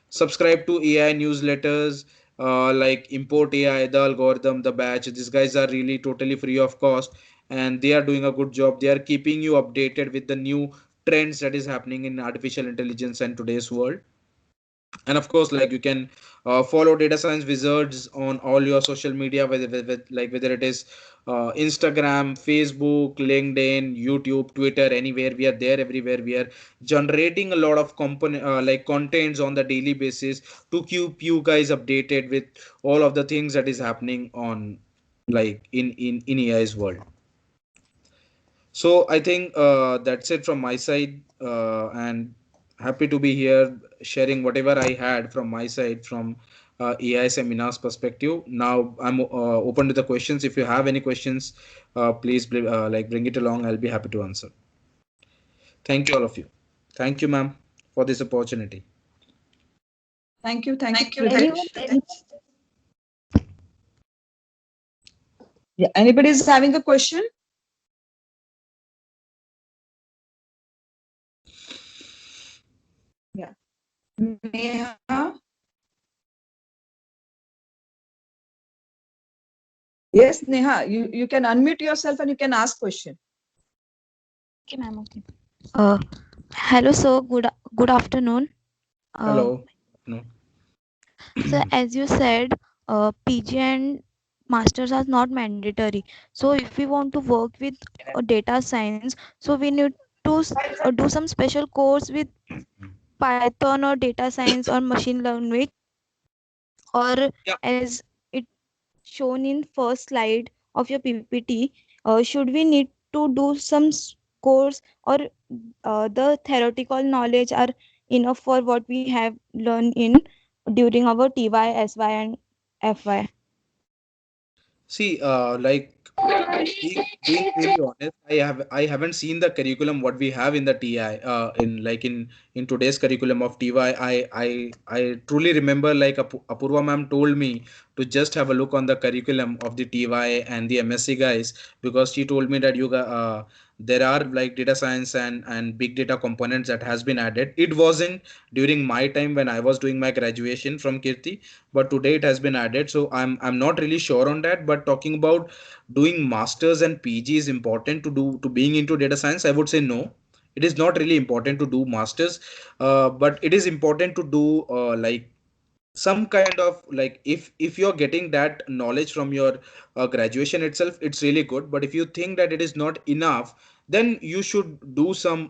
Subscribe to AI newsletters, like Import AI, the algorithm, the batch. These guys are really totally free of cost, and they are doing a good job. They are keeping you updated with the new trends that is happening in artificial intelligence and today's world. And of course, like, you can follow data science wizards on all your social media, whether it is Instagram, Facebook, LinkedIn, YouTube, Twitter, anywhere. We are there everywhere. We are generating a lot of like contents on the daily basis to keep you guys updated with all of the things that is happening on, like, in AI's world. So I think that's it from my side, and happy to be here sharing whatever I had from my side from AI seminars perspective. Now I'm open to the questions. If you have any questions, please like bring it along. I'll be happy to answer. Thank you, all of you. Thank you, ma'am, for this opportunity. Thank you. Thank you, Anyone? Pritesh. Yeah, anybody is having a question? Yeah. Neha? Yes, Neha, you can unmute yourself and you can ask question. Okay, ma'am. Okay. Hello, sir. Good afternoon. Hello. No. So as you said, PG and masters are not mandatory. So if we want to work with data science, so we need to do some special course with Python or data science or machine learning, or Yeah. as it shown in first slide of your PPT, should we need to do some course, or the theoretical knowledge are enough for what we have learned in during our TY, SY, and FY? See, like, Being really honest, I haven't seen the curriculum what we have in the TI in today's curriculum of TY. I truly remember like Apurva ma'am told me to just have a look on the curriculum of the TY and the MSc guys, because she told me that there are like data science and big data components that has been added. It wasn't during my time when I was doing my graduation from Kirti, but today it has been added. So I'm not really sure on that. But talking about doing masters and PG is important to do to being into data science, I would say no. It is not really important to do masters, but it is important to do like some kind of like, if you're getting that knowledge from your graduation itself, it's really good. But if you think that it is not enough, then you should do some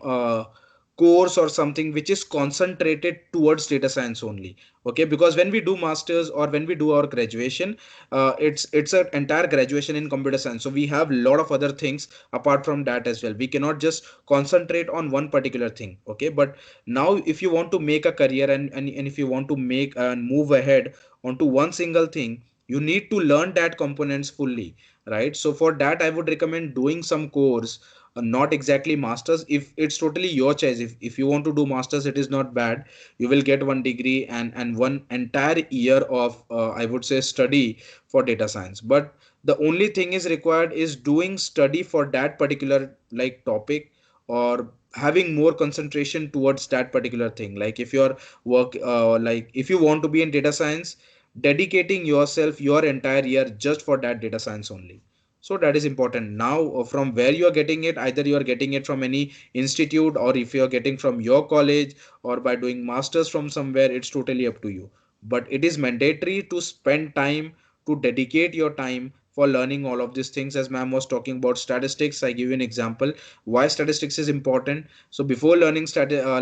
course or something which is concentrated towards data science only. Okay, because when we do masters or when we do our graduation, it's an entire graduation in computer science, so we have a lot of other things apart from that as well. We cannot just concentrate on one particular thing. Okay, but now if you want to make a career and if you want to make and move ahead onto one single thing, you need to learn that components fully, right? So for that I would recommend doing some course, not exactly masters. If it's totally your choice, if you want to do masters, it is not bad. You will get one degree and one entire year of I would say study for data science. But the only thing is required is doing study for that particular like topic, or having more concentration towards that particular thing. Like if you're work like if you want to be in data science, dedicating yourself your entire year just for that data science only. So that is important. Now from where you are getting it, either you are getting it from any institute, or if you are getting from your college, or by doing masters from somewhere, it's totally up to you. But it is mandatory to spend time, to dedicate your time for learning all of these things. As ma'am was talking about statistics, I give you an example why statistics is important. So before learning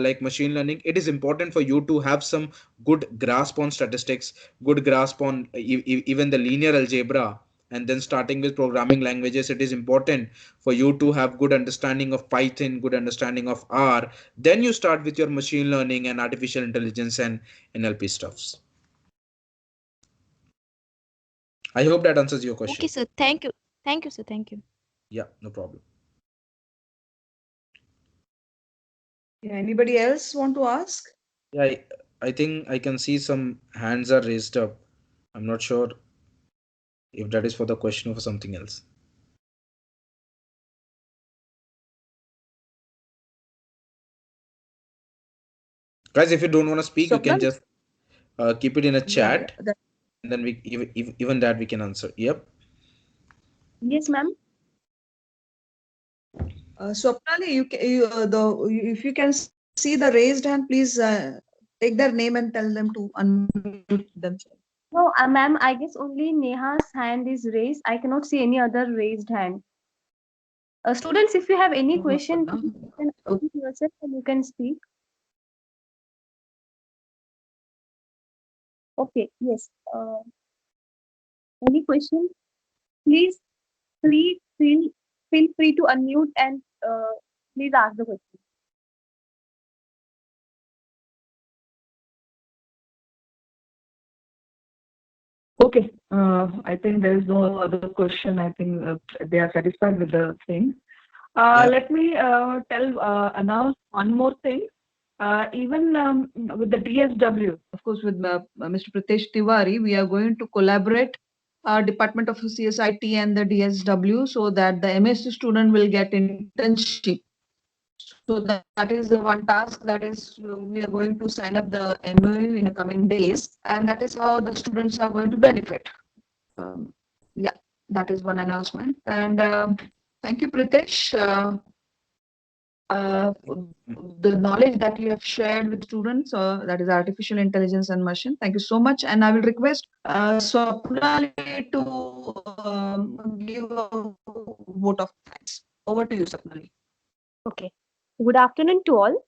like machine learning, it is important for you to have some good grasp on statistics, good grasp on even the linear algebra. And then starting with programming languages, it is important for you to have good understanding of Python, good understanding of R. Then you start with your machine learning and artificial intelligence and NLP stuffs. I hope that answers your Okay, question. sir. Thank you. Thank you, sir. Thank you. Yeah, no problem. Yeah, anybody else want to ask? Yeah, I think I can see some hands are raised up. I'm not sure if that is for the question or for something else. Guys, if you don't want to speak, you can Swapnal? just keep it in a Yeah, chat, and then we even that we can answer. Yep. Yes, ma'am. Swapnali, if you can see the raised hand, please take their name and tell them to unmute themselves. No, ma'am, I guess only Neha's hand is raised. I cannot see any other raised hand. Students, if you have any question, please you can unmute yourself and you can speak. Okay, yes. Any question? Please, please feel free to unmute and please ask the question. Okay, I think there is no other question. I think they are satisfied with the thing. Yeah. Let me announce one more thing. Even with the DSW, Of course, with Mr. Pritesh Tiwari, we are going to collaborate Department of CSIT and the DSW so that the MSc student will get internship. So that is the one task that is we are going to sign up the MOU in the coming days, and that is how the students are going to benefit. Yeah, that is one announcement. And thank you, Pritesh. The knowledge that you have shared with students, that is artificial intelligence and machine. Thank you so much. And I will request Swapnali to give a vote of thanks. Over to you, Swapnali. Okay. Good afternoon to all.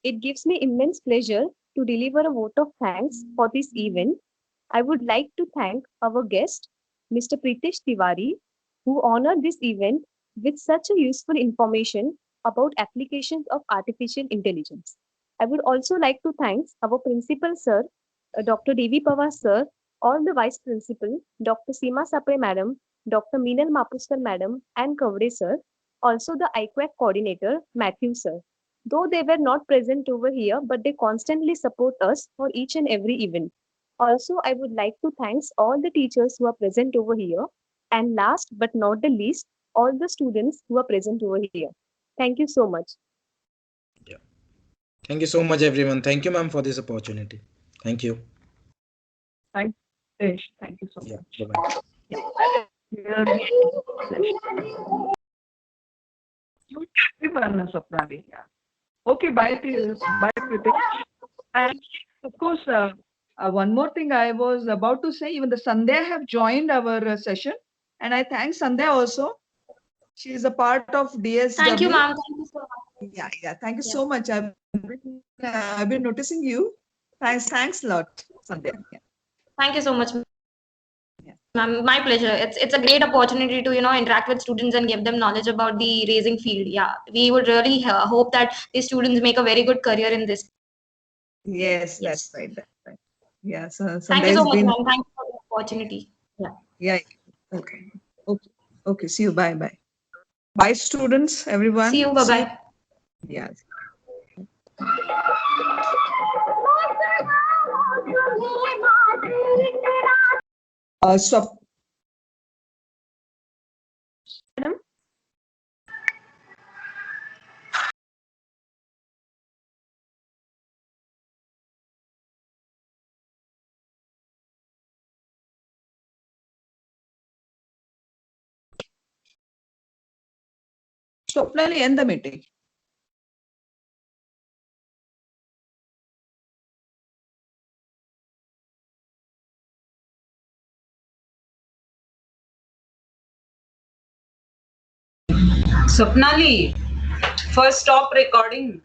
It gives me immense pleasure to deliver a vote of thanks for this event. I would like to thank our guest, Mr. Pritesh Tiwari, who honored this event with such a useful information about applications of artificial intelligence. I would also like to thank our principal sir, Dr. D.V. Pawar sir, all the vice principal, Dr. Seema Sapre madam, Dr. Meenal Mapuskar Madam and Kavade Sir, also the IQAC coordinator, Matthew Sir. Though they were not present over here, but they constantly support us for each and every event. Also, I would like to thank all the teachers who are present over here. And last but not the least, all the students who are present over here. Thank you so much. Thank you so much, everyone. Thank you, ma'am, for this opportunity. Thank you. Thank you. Thank you so Yeah. much. Bye-bye. Everyone, Swapnali. Yeah. Okay, bye, Pritesh. And of course, one more thing I was about to say, even the Sandhya have joined our session, and I thank Sandhya also. She is a part of DSW. Thank you, ma'am. Thank you so much. Yeah. Thank you so much. I've been noticing you. Thanks a lot, Sandhya. Yeah. Thank you so much, Yeah. ma'am. My pleasure. It's a great opportunity to interact with students and give them knowledge about the raising field. Yeah, we would really hope that these students make a very good career in this. Yes, Yes. that's right. That's right. Yeah. So Thank you Sandhya so has much, been. ma'am. Thank you for the opportunity. Yeah. Yeah. Okay. Okay. See you. Bye. Bye. Bye, students. Everyone. See you. Bye bye. Yeah. Stop. Swapnali, end the meeting. Swapnali, first stop recording.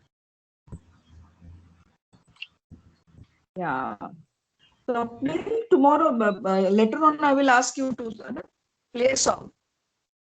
Yeah. So tomorrow, later on, I will ask you to play a song.